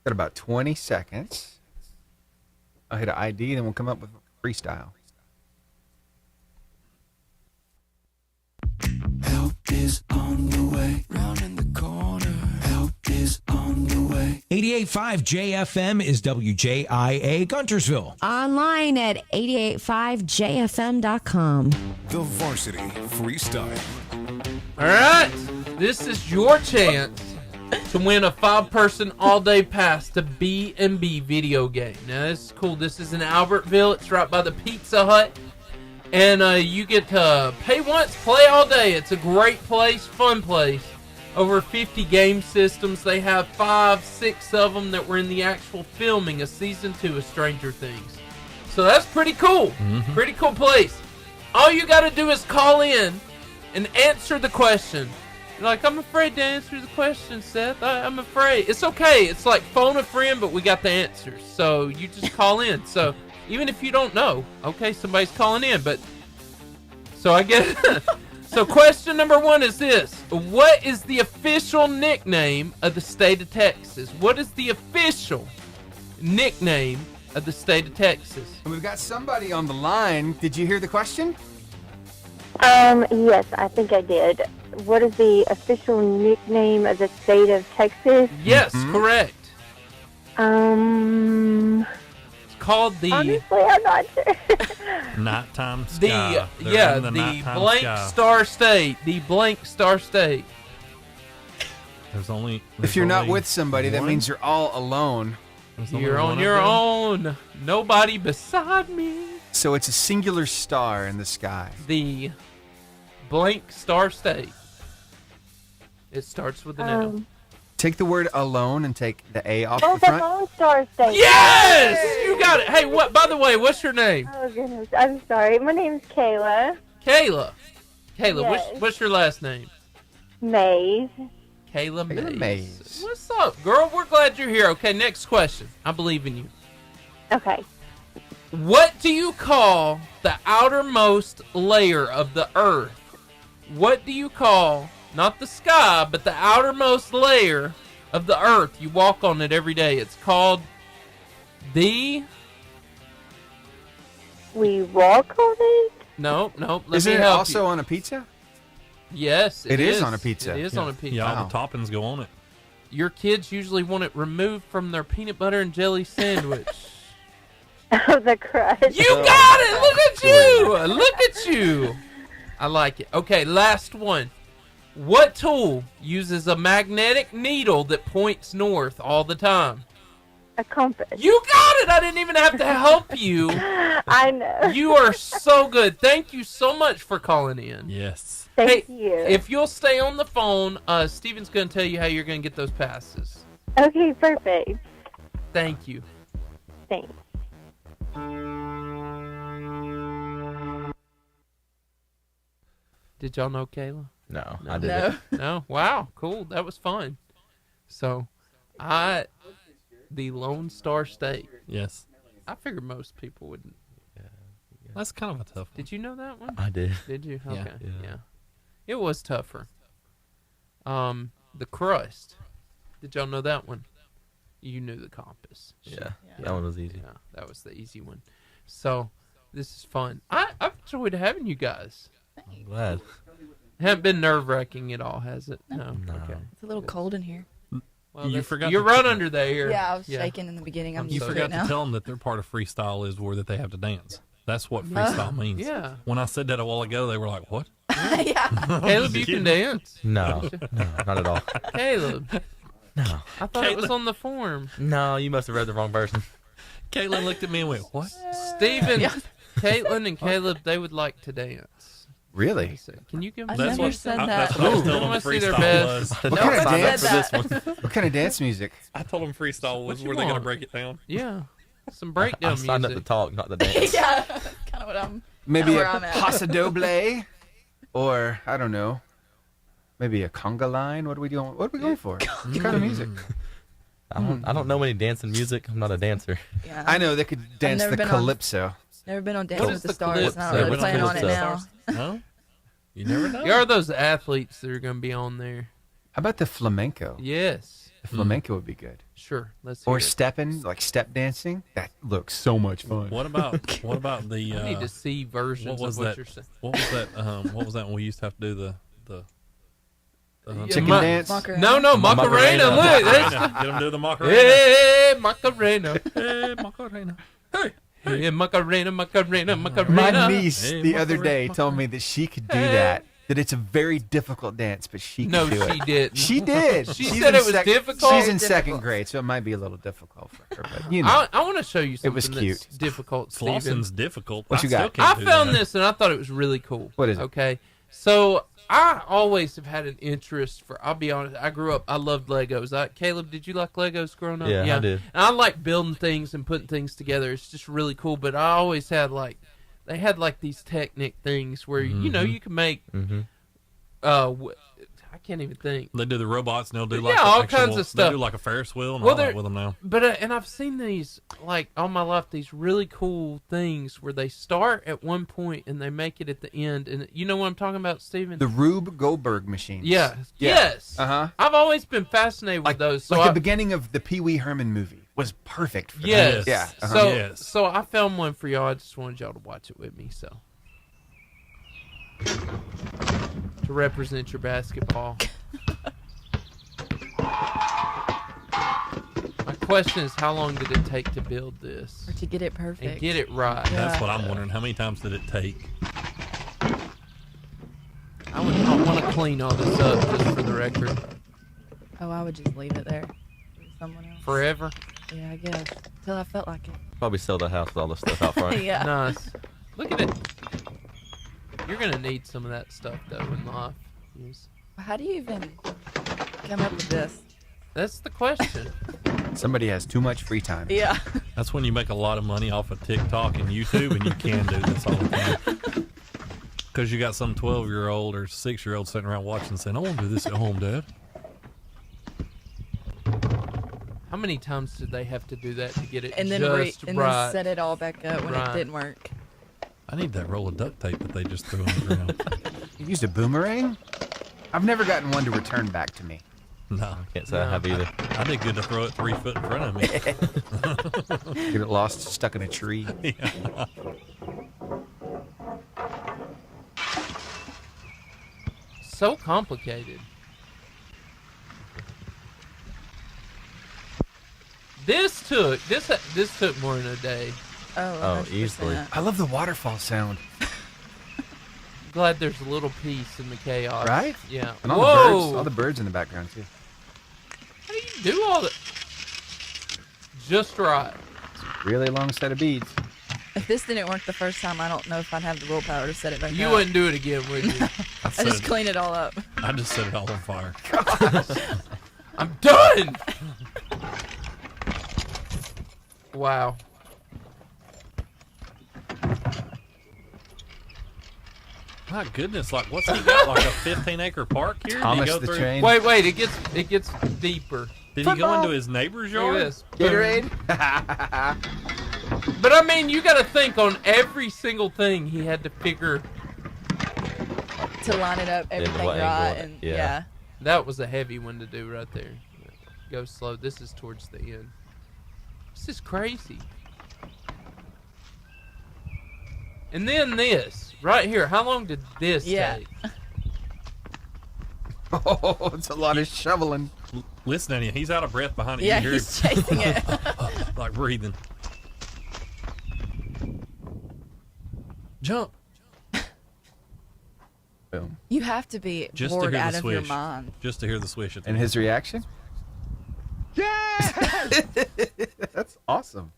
Got about 20 seconds. I'll hit an ID, then we'll come up with freestyle. Help is on the way. Round in the corner. Help is on the way. 88.5 JFM is WJIA Guntersville. Online at 885jfm.com. The Varsity Freestyle. All right, this is your chance to win a 5-person all-day pass to B&B video game. Now, this is cool. This is in Albertville. It's right by the Pizza Hut. And you get to pay once, play all day. It's a great place, fun place. Over 50 game systems. They have 5, 6 of them that were in the actual filming of Season 2 of Stranger Things. So that's pretty cool. Mm-hmm. Pretty cool place. All you got to do is call in and answer the question. You're like, I'm afraid to answer the question, Seth. I'm afraid. It's okay. It's like phone a friend, but we got the answers. So you just call in. So even if you don't know, okay, somebody's calling in. But so I guess. So question number 1 is this: what is the official nickname of the state of Texas? What is the official nickname of the state of Texas? And we've got somebody on the line. Did you hear the question? Yes, I think I did. What is the official nickname of the state of Texas? Yes, correct. It's called the... Honestly, I'm not sure. Nighttime sky. The blank sky. star state. The blank star state. If you're not with somebody, that means you're all alone. You're on your own. Nobody beside me. So it's a singular star in the sky. The blank star state. It starts with an L. Take the word alone and take the A off Oh, the the front. Lone Star State. Yes! You got it. Hey, what? By the way, what's your name? Oh, goodness. I'm sorry. My name's Kayla. Kayla. Kayla, Yes. what's your last name? Mays. Kayla Mays. Mays. What's up, girl? We're glad you're here. Okay, next question. I believe in you. Okay. What do you call the outermost layer of the earth? What do you call, not the sky, but the outermost layer of the earth? You walk on it every day. It's called the... We walk on it? No. Let Isn't me it help also you. on a pizza? Yes, It is on a pizza. It is on a pizza. Yeah, all the toppings go on it. Your kids usually want it removed from their peanut butter and jelly sandwich. Oh, the crust. You got it! Look at you! Look at you! I like it. Okay, last one. What tool uses a magnetic needle that points north all the time? A compass. You got it! I didn't even have to help you. I know. You are so good. Thank you so much for calling in. Yes. Thank you. If you'll stay on the phone, Steven's going to tell you how you're going to get those passes. Okay, perfect. Thank you. Thanks. Did y'all know Kayla? No, I didn't. No? Wow, cool. That was fun. So, the Lone Star State. Yes. I figured most people wouldn't. That's kind of a tough one. Did you know that one? I did. Did you? Yeah. Okay. Yeah. It was tougher. The crust. Did y'all know that one? You knew the compass. Yeah. That one was easy. Yeah, that was the easy one. So, this is fun. I've enjoyed having you guys. I'm glad. Haven't been nerve-wracking at all, has it? No. Okay. It's a little cold in here. Well, You forgot You're to- right under there. Yeah, I was shaking in the beginning. I'm You used to forgot it now. to tell them that their part of freestyle is where that they have to dance. That's what freestyle means. Yeah. When I said that a while ago, they were like, "What?" Yeah. Caleb, you can dance. No, not at all. Caleb. No. I thought it was on the form. No, you must have read the wrong person. Caitlin looked at me and went, "What?" Steven, Caitlin, and Caleb, they would like to dance. Really? Can you give I them never said that. That's what I was telling I them see their freestyle best. was. What kind of Nobody dance? said that. This one. What kind of dance music? I told them freestyle was What you where they're going to want? break it down. Yeah. Some I breakdown signed up to music. talk, not to dance. Yeah, kind of what I'm. Maybe where a I'm at. paso doble, or I don't know, maybe a conga line. What are we doing? What are we going for? What kind of music? I don't know any dancing music. I'm not a dancer. Yeah. I know they could dance never the been on- calypso. Never been on What Dancing is with the the Stars. calypso? Not Yeah, really what's playing on it calypso? now. No, you never know. There are those athletes that are going to be on there. How about the flamenco? Yes. The flamenco would be good. Sure. Let's Or hear it. stepping, like step dancing. That looks so much fun. What about the? I need to see versions of what you're saying. What was that? What was that when we used to have to do the chicken dance? No, Macarena. Look, that's Get them to do the Macarena. Hey, Macarena. Hey, Macarena. Hey, Macarena. My niece Hey, the other Macarena, day told me that she could do that. That it's a very difficult dance, but she could No, do it. she didn't. She did. She She's said in it was difficult? She's in Very second difficult. grade, so it might be a little difficult for her. But you know, I want to show you something it was cute. that's difficult, Steven. Flossing's difficult. What you I still got? can't I do found that. this and I thought it was really cool. What is it? Okay. So I always have had an interest for, I'll be honest, I grew up, I loved Legos. Caleb, did you like Legos growing up? Yeah, I did. And I like building things and putting things together. It's just really cool. But I always had they had these Technic things where, you know, you can make, I can't even think. They do the robots and they'll do all kinds of stuff. They do like a Ferris wheel and all that with them now. But and I've seen these all my life. These really cool things where they start at one point and they make it at the end. And you know what I'm talking about, Steven? the Rube Goldberg machines. Yeah. Yeah. Yes. Uh-huh. I've always been fascinated with those. So Like the beginning of the Pee Wee Herman movie was perfect for yes. that. Yeah. Uh-huh. So Yes. so I found one for y'all. I just wanted y'all to watch it with me. So to represent your basketball. My question is, how long did it take to build this? Or to get it perfect. And get it right. That's what I'm wondering. How many times did it take? I would not want to clean all this up just for the record. Oh, I would just leave it there. For someone else. Forever? Yeah, I guess. Till I felt like it. Probably sell the house with all the stuff out front. Yeah. Nice. Look at it. You're going to need some of that stuff, though, in life. Yes. How do you even come up with this? That's the question. Somebody has too much free time. Yeah. That's when you make a lot of money off of TikTok and YouTube, and you can do this all the time. Because you got some 12-year-old or 6-year-old sitting around watching saying, I want to do this at home, Dad. How many times did they have to do that to get it And then, just and right? then set it all back up when it didn't work. I need that roll of duct tape that they just threw on the ground. You used a boomerang? I've never gotten one to return back to me. No, I can't say I have either. I did good to throw it 3 foot in front of me. Get it lost, stuck in a tree. Yeah. So complicated. This took more than a day. Oh, easily. I love the waterfall sound. Glad there's a little peace in the chaos. Right? Yeah. And all Whoa! the birds in the background too. How do you do all that? Just right. Really long set of beads. If this didn't work the first time, I don't know if I'd have the willpower to set it back You up. wouldn't do it again, would you? I just clean it all up. I just set it all on fire. I'm done! Wow. My goodness, like what's he got? Like a 15-acre park here? Thomas Did he go the through? Train. Wait, it gets deeper. Did he go into his neighbor's Look at yard? this. Gatorade? But I mean, you got to think on every single thing he had to figure. To line it up, everything what right, angle, and yeah. yeah. That was a heavy one to do right there. Go slow. This is towards the end. This is crazy. And then this right here. How long did this take? Oh, it's a lot of shoveling. Listen to him. He's out of breath behind it. Yeah, You hear he's him chasing it. like breathing. Jump. Boom. You have to be Just to bored hear out the of swish. your mind. Just to hear the swish. And his reaction? That's awesome.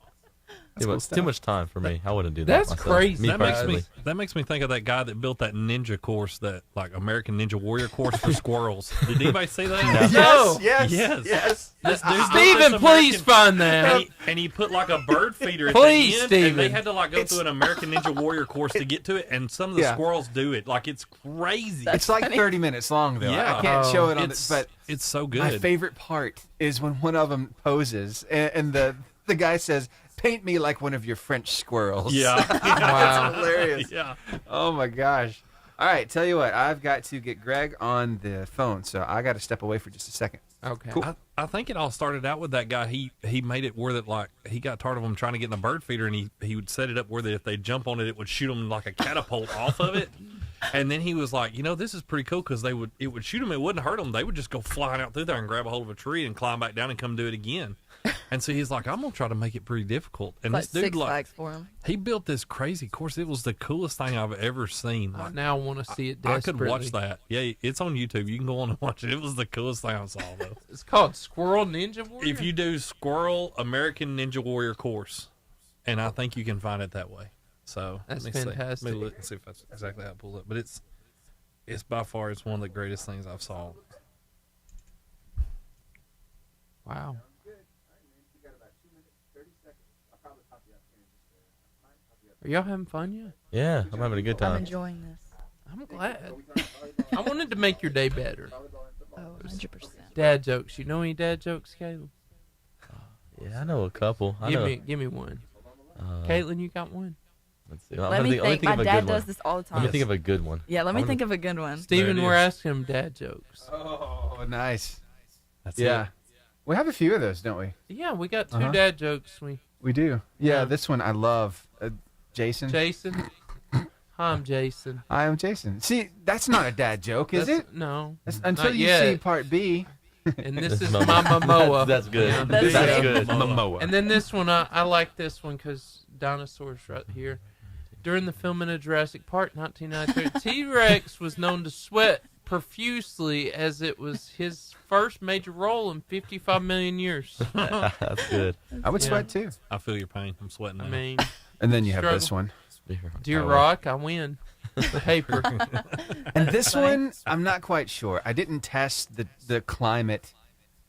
Too much time for me. I wouldn't do that. That's myself. crazy. Me That makes me think of that guy that built that ninja course, that like American Ninja Warrior course for squirrels. Did anybody say that? No. Yes. This dude built Steven, this please American- find that. And he put like a bird feeder at Please, the end, Steven. and they had to like go through an American Ninja Warrior course to get to it. And some of the squirrels do it. Like it's crazy. It's like 30 minutes long though. Yeah. I can't show it on It's- but it's so good. My favorite part is when one of them poses and the guy says, "Paint me like one of your French squirrels." Yeah. That's hilarious. Yeah. Oh my gosh. All right, tell you what, I've got to get Greg on the phone, so I got to step away for just a second. Okay. Cool. I think it all started out with that guy. He made it where that like he got tired of them trying to get in a bird feeder, and he would set it up where that if they jump on it, it would shoot them like a catapult off of it. And then he was like, this is pretty cool because it would shoot them, it wouldn't hurt them. They would just go flying out through there and grab a hold of a tree and climb back down and come do it again. And so he's like, I'm gonna try to make it pretty difficult. And It's this like dude, Six Flags for him. he built this crazy course. It was the coolest thing I've ever seen. I now want to see it I could desperately. watch that. Yeah, it's on YouTube. You can go on and watch it. It was the coolest thing I saw, though. It's called Squirrel Ninja Warrior? If you do Squirrel American Ninja Warrior course, and I think you can find it that way. So That's let me fantastic. Let me look and see if that's exactly how I pulled it. But it's by far one of the greatest things I've saw. Wow. Are y'all having fun yet? Yeah, I'm having a good time. I'm enjoying this. I'm glad. I wanted to make your day better. Oh, 100%. Dad jokes. You know any dad jokes, Caleb? Yeah, I know a couple. Give me one. Caitlyn, you got one? Let's see. Let me think. My dad does this all the time. Let me think of a good one. Yeah, let me think of a good one. Steven, we're asking him dad jokes. Oh, nice. That's yeah. it. We have a few of those, don't we? Yeah, we got two dad jokes. We do. Yeah, this one I love. Jason. Jason. Hi, I'm Jason. I am Jason. See, that's not a dad joke, is it? No. Until not you yet. see part B. And this is my Momoa. That's good. Yeah. That's good. Momoa. And then this one, I like this one because dinosaurs right here. During the filming of Jurassic Park 1993, T-Rex was known to sweat profusely as it was his first major role in 55 million years. That's good. I would sweat too. I feel your pain. I'm sweating now. I mean, and then you have struggle. this one. Dear Rock, I win. Paper. And this one, I'm not quite sure. I didn't test the climate,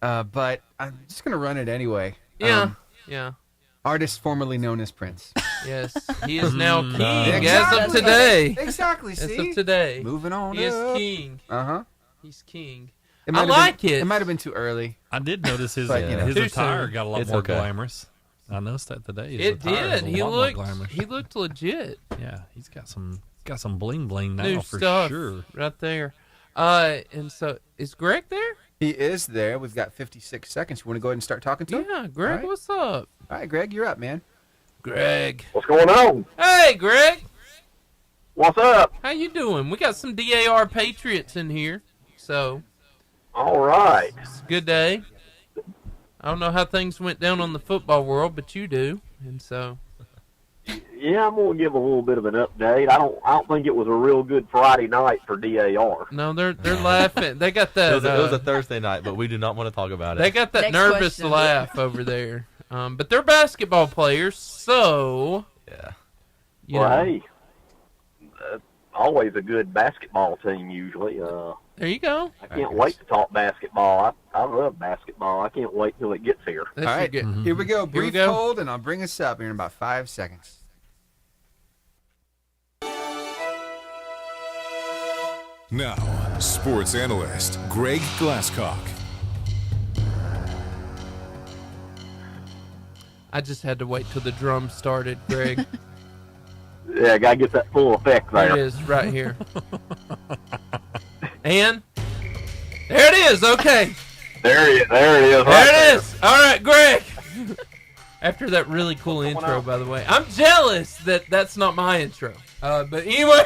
but I'm just going to run it anyway. Yeah. Yeah. Artist formerly known as Prince. Yes, he is now king Exactly. as of today. Exactly. As See? of today. Moving on. He is up. king. Uh-huh. He's king. It I might have like been, it. It might have been too early. I did notice his But, you know. his Too attire soon. got a lot It's more okay. glamorous. I noticed that today. His It attire is did. a He lot more looked. glamorous. He looked legit. Yeah, he's got some bling bling now New for stuff sure. right there. And so is Greg there? He is there. We've got 56 seconds. You want to go ahead and start talking to him? Yeah, Greg, All right. what's up? All right, Greg, you're up, man. Greg. What's going on? Hey, Greg. What's up? How you doing? We got some DAR Patriots in here, so All right. it's a good day. I don't know how things went down on the football world, but you do, and so. Yeah, I'm gonna give a little bit of an update. I don't think it was a real good Friday night for DAR. No, they're laughing. They got that. It was a Thursday night, but we do not want to talk about it. They got that Next nervous question. laugh over there. But they're basketball players, so Yeah. you Well, know. hey, always a good basketball team usually. There you go. I can't wait to talk basketball. I love basketball. I can't wait till it gets here. That's All right, your good- here we go. Here we Brief go. hold, and I'll bring us up here in about 5 seconds. Now, sports analyst Greg Glasscock. I just had to wait till the drums started, Greg. Yeah, gotta get that full effect There there. it is, right here. And there it is. Okay, There it is. Right there it is. All right, Greg. After that really cool intro, by the way, I'm jealous that that's not my intro. But anyway,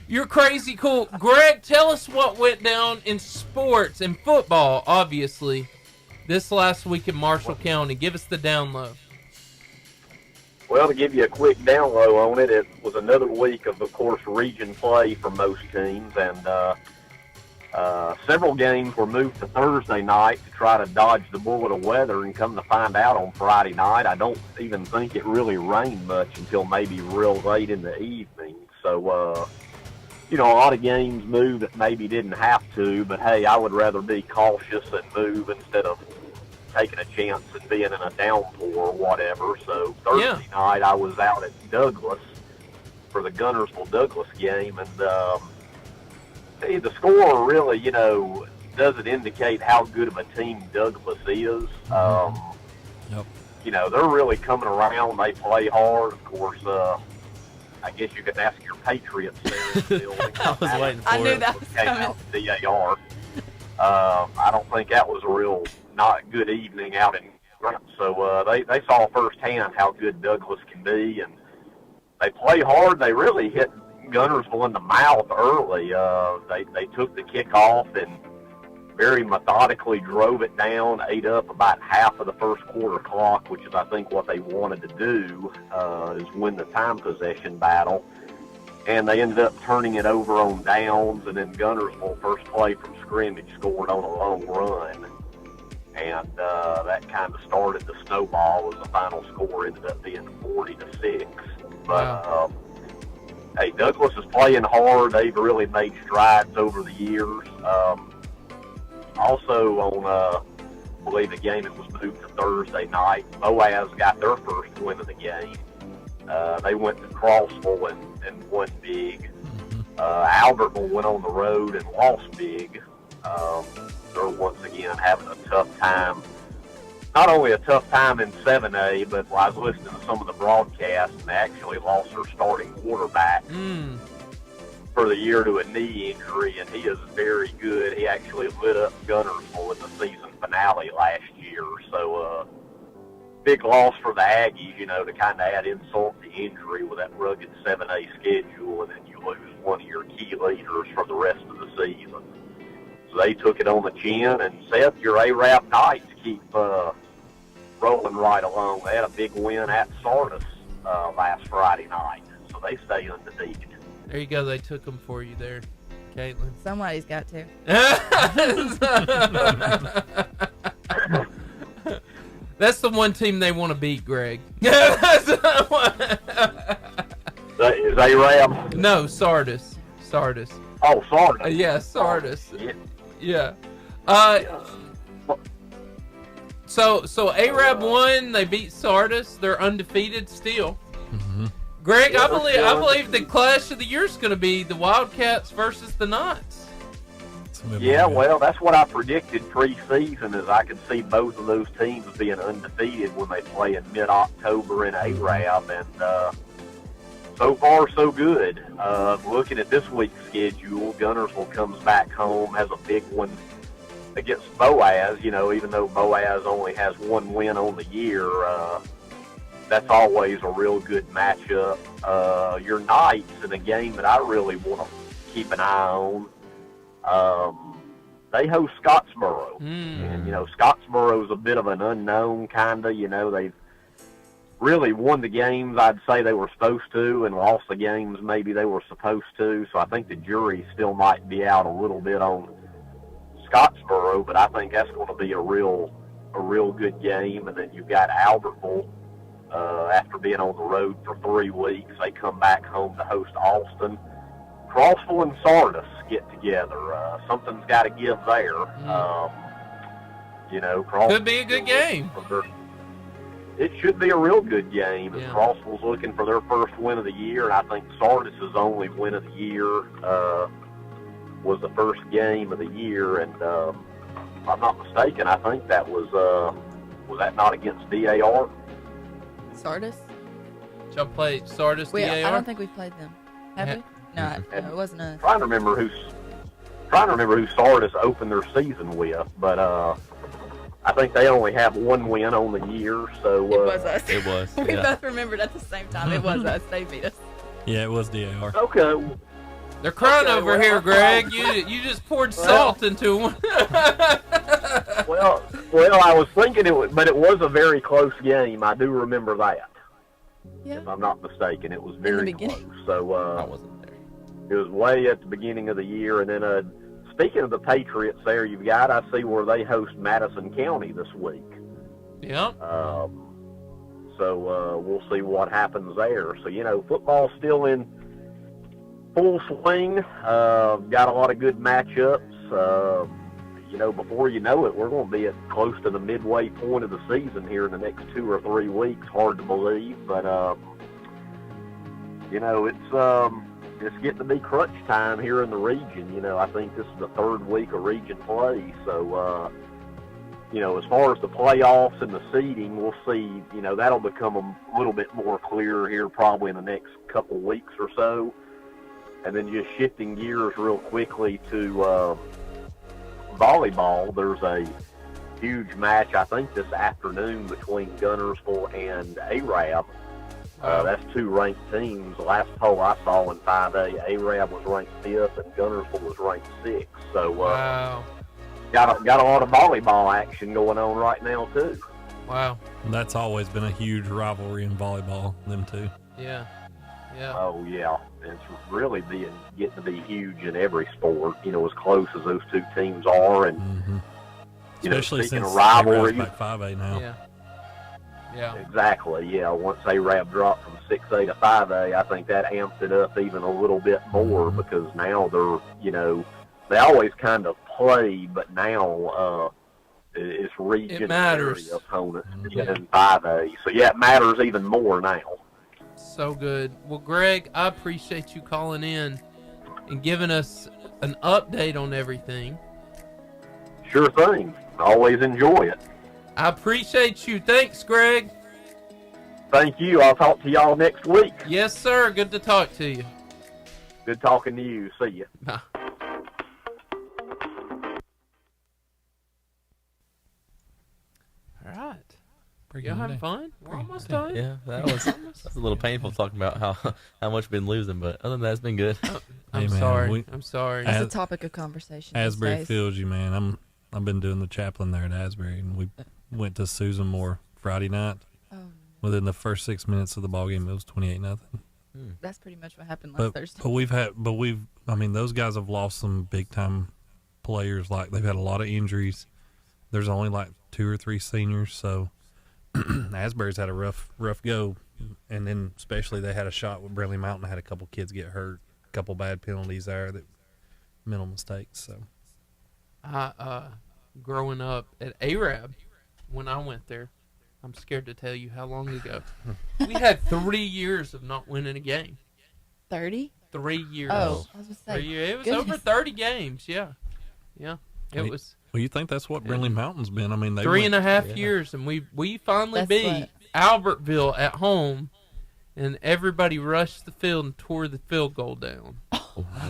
you're crazy cool, Greg. Tell us what went down in sports and football, obviously, this last week in Marshall County. Give us the download. Well, to give you a quick download on it, it was another week of course, region play for most teams, and several games were moved to Thursday night to try to dodge the bullet of weather, and come to find out on Friday night, I don't even think it really rained much until maybe real late in the evening. So, a lot of games moved that maybe didn't have to, but hey, I would rather be cautious and move instead of taking a chance and being in a downpour or whatever. So Thursday night I was out at Douglas for the Gunnersville-Douglas game, and the score really, doesn't indicate how good of a team Douglas is. Yep. They're really coming around. They play hard. Of course, I guess you could ask your Patriots there in the building. I was waiting for I knew it. that was Came coming. out to DAR. I don't think that was a real not good evening out in front. So they saw firsthand how good Douglas can be, and they play hard. They really hit Gunnersville in the mouth early. They took the kickoff and very methodically drove it down, ate up about half of the first quarter clock, which is, I think, what they wanted to do, is win the time possession battle. And they ended up turning it over on downs, and then Gunnersville, first play from scrimmage, scored on a long run. And that kind of started the snowball as the final score ended up being 40-6. But, hey, Douglas is playing hard. They've really made strides over the years. Also on, I believe the game it was moved to Thursday night, Boaz got their first win of the game. They went to Crossville and won big. Albertville went on the road and lost big. They're once again having a tough time. Not only a tough time in 7A, but I was listening to some of the broadcasts, and they actually lost their starting quarterback for the year to a knee injury, and he is very good. He actually lit up Gunnersville in the season finale last year. So, big loss for the Aggies, you know, to kind of add insult to injury with that rugged 7A schedule, and then you lose one of your key leaders for the rest of the season. So they took it on the chin, and Seth, your Arab Knights keep rolling right along. They had a big win at Sardis last Friday night, so they stay undefeated. There you go. They took them for you there, Caitlyn. Somebody's got to. That's the one team they want to beat, Greg. Is Arab? No, Sardis. Sardis. Oh, Sardis. Yeah, Sardis. Oh, yeah. So Arab won. They beat Sardis. They're undefeated still. Greg, I believe the clash of the year is going to be the Wildcats versus the Knights. Yeah, well, that's what I predicted pre-season, is I could see both of those teams being undefeated when they play in mid-October in Arab, and so far, so good. Looking at this week's schedule, Gunnersville comes back home, has a big one against Boaz. You know, even though Boaz only has one win on the year, that's always a real good matchup. Your Knights, in a game that I really want to keep an eye on, they host Scottsboro. And, you know, Scottsboro's a bit of an unknown, kind of. You know, they've really won the games I'd say they were supposed to, and lost the games maybe they were supposed to. So I think the jury still might be out a little bit on Scottsboro, but I think that's going to be a real good game. And then you've got Albertville. After being on the road for 3 weeks, they come back home to host Alston. Crossville and Sardis get together. Something's got to give there. You know, Crossville Could be a good game. It should be a real good game. Yeah. Crossville's looking for their first win of the year, and I think Sardis's only win of the year was the first game of the year. And if I'm not mistaken, I think that was that not against DAR? Sardis? Y'all played Sardis DAR? I don't think we've played them. Have we? No, it wasn't us. Trying to remember who Sardis opened their season with, but I think they only have one win on the year. So it was us. It was. We both remembered at the same time. It was us. They beat us. Yeah, it was DAR. Okay. They're crying over here, Greg. You just poured salt into them. Well, I was thinking but it was a very close game. I do remember that. Yeah. If I'm not mistaken, it was very close. So I wasn't there. It was way at the beginning of the year. And then speaking of the Patriots, there you've got, I see where they host Madison County this week. Yeah. So we'll see what happens there. So, you know, football's still in full swing. Got a lot of good matchups. You know, before you know it, we're going to be at close to the midway point of the season here in the next 2 or 3 weeks. Hard to believe, but you know, it's getting to be crunch time here in the region. You know, I think this is the 3rd week of region play, so as far as the playoffs and the seeding, we'll see. That'll become a little bit more clear here probably in the next couple weeks or so. And then just shifting gears real quickly to volleyball, there's a huge match, I think, this afternoon between Guntersville and Arab. That's two ranked teams. The last poll I saw in 5A, Arab was ranked 5th and Guntersville was ranked 6th. So got a lot of volleyball action going on right now too. Wow. That's always been a huge rivalry in volleyball, them two. Yeah. Yeah. Oh yeah, it's really getting to be huge in every sport. As close as those two teams are, and especially speaking since of rivalry, back 5A now. Yeah. Yeah. Exactly. Yeah. Once Arab dropped from 6A to 5A, I think that amped it up even a little bit more because now they're, they always kind of play, but now it's region area opponents in 5A. So yeah, it matters even more now. So good. Well, Greg, I appreciate you calling in and giving us an update on everything. Sure thing. Always enjoy it. I appreciate you. Thanks, Greg. Thank you. I'll talk to y'all next week. Yes, sir. Good to talk to you. Good talking to you. See you. Bye. All right. Y'all having fun? We're almost done. Yeah, that was a little painful talking about how much we've been losing, but other than that, it's been good. I'm sorry. I'm sorry. It's a topic of conversation. Asbury feels you, man. I've been doing the chaplain there at Asbury, and we went to Susan Moore Friday night. Oh. Within the first 6 minutes of the ball game, it was 28-0. That's pretty much what happened last Thursday. But those guys have lost some big time players. Like they've had a lot of injuries. There's only like 2 or 3 seniors, so Asbury's had a rough go, and then especially they had a shot with Brinley Mountain. Had a couple kids get hurt, a couple bad penalties there, that mental mistakes. So, growing up at Arab, when I went there, I'm scared to tell you how long ago. We had 3 years of not winning a game. 30? 3 years. Oh, I was going to say. 3 years. It was goodness. over 30 games. Yeah. It was. Well, you think that's what Brinley Mountain's been? I mean, they 3.5 years, and we finally beat Albertville at home, and everybody rushed the field and tore the field goal down.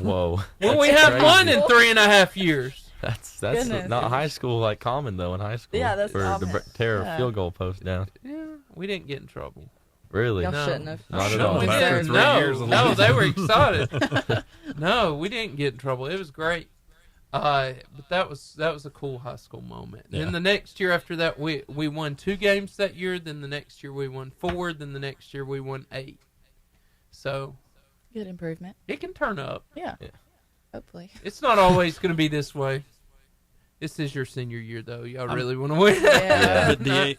Whoa! Well, we haven't won in 3.5 years. That's not high school like common though in high school. Yeah, that's for common. the tear a field goal post down. Yeah, we didn't get in trouble. Really? Y'all No. shouldn't have. Not at all. We didn't. No, they were excited. No, we didn't get in trouble. It was great. But that was a cool high school moment. Yeah. Then the next year after that, we won 2 games that year. Then the next year we won 4. Then the next year we won 8. So Good improvement. it can turn up. Yeah. Hopefully. It's not always going to be this way. This is your senior year, though. Y'all really want to win. Yeah.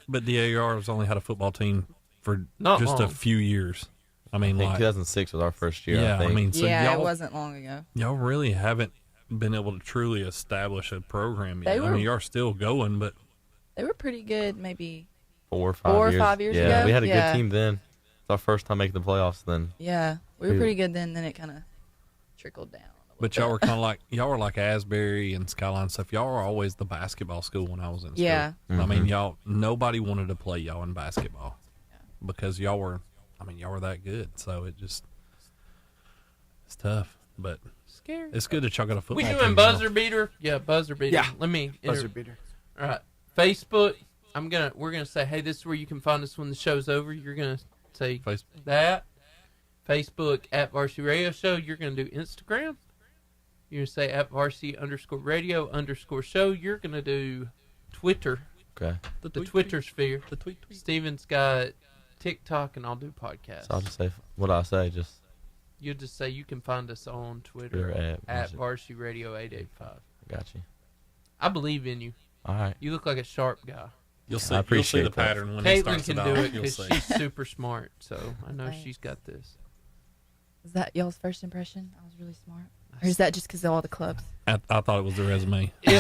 But DAR has only had a football team for Not just a long. few years. I mean, I think like 2006 was our first year. yeah, I think. mean, so Yeah, it y'all, wasn't long ago. y'all really haven't been able to truly establish a program yet. They I were- mean, you are still going, but They were pretty good maybe 4 or 5 4 or years. 5 years yeah, ago. we had a Yeah. good team then. It's our first time making the playoffs then. Yeah. We were pretty good then it kind of trickled down. but y'all were kind of like Asbury and Skyline and stuff. Y'all were always the basketball school when I was in school. Yeah. I mean, nobody wanted to play y'all in basketball because y'all were that good. So it's tough, but Scary. it's good that y'all got a football We team doing now. buzzer beater? Yeah, buzzer beater. Yeah. Let me Buzzer beater. All right. Facebook. We're gonna say, hey, this is where you can find us when the show's over. You're gonna say that. Facebook at Varsity Radio Show. You're gonna do Instagram. You're gonna say at Varsity_Radio_show. You're gonna do Twitter. Okay. The Twitter sphere. The tweet. Steven's got TikTok, and I'll do podcasts. So I'll just say what I say. Just You'll just say you can find us on Twitter Twitter at Varsity Radio 885. got you. I believe in you. All right. You look like a sharp guy. You'll see. I appreciate you'll see the that. pattern when he Caitlyn starts can it do off. it You'll because see. she's super smart, so I know Thanks. she's got this. Is that y'all's first impression? I was really smart. Or is that just because of all the clubs? I thought it was the resume. It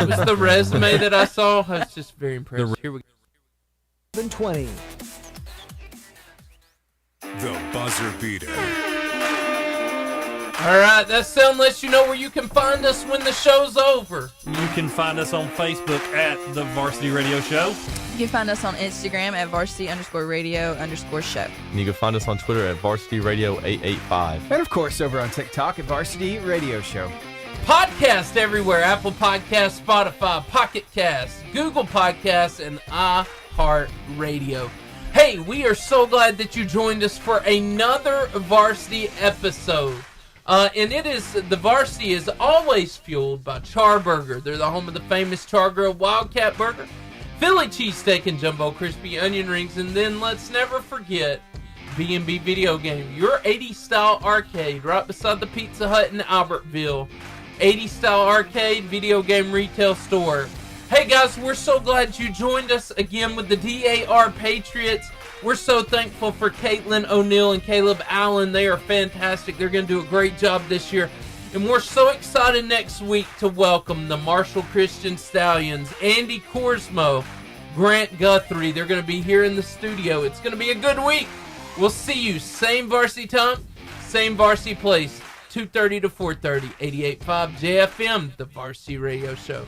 was the resume that I saw. I was just very impressed. Here we go. 720. The buzzer beater. All right, that sound lets you know where you can find us when the show's over. You can find us on Facebook at The Varsity Radio Show. You can find us on Instagram at varsity_radio_show. And you can find us on Twitter at Varsity Radio 885. And of course, over on TikTok at Varsity Radio Show. Podcast everywhere: Apple Podcasts, Spotify, Pocket Casts, Google Podcasts, and iHeartRadio. Hey, we are so glad that you joined us for another Varsity episode. And the Varsity is always fueled by Charburger. They're the home of the famous Char-Grilled Wildcat Burger, Philly cheesesteak and jumbo crispy onion rings, and then let's never forget B&B Video Game, your 80s style arcade right beside the Pizza Hut in Albertville. 80s style arcade video game retail store. Hey guys, we're so glad you joined us again with the DAR Patriots. We're so thankful for Caitlyn O'Neill and Caleb Allen. They are fantastic. They're going to do a great job this year. And we're so excited next week to welcome the Marshall Christian Stallions, Andy Korsmo, Grant Guthrie. They're going to be here in the studio. It's going to be a good week. We'll see you same varsity time, same varsity place, 2:30 to 4:30, 88.5 JFM, the Varsity Radio Show.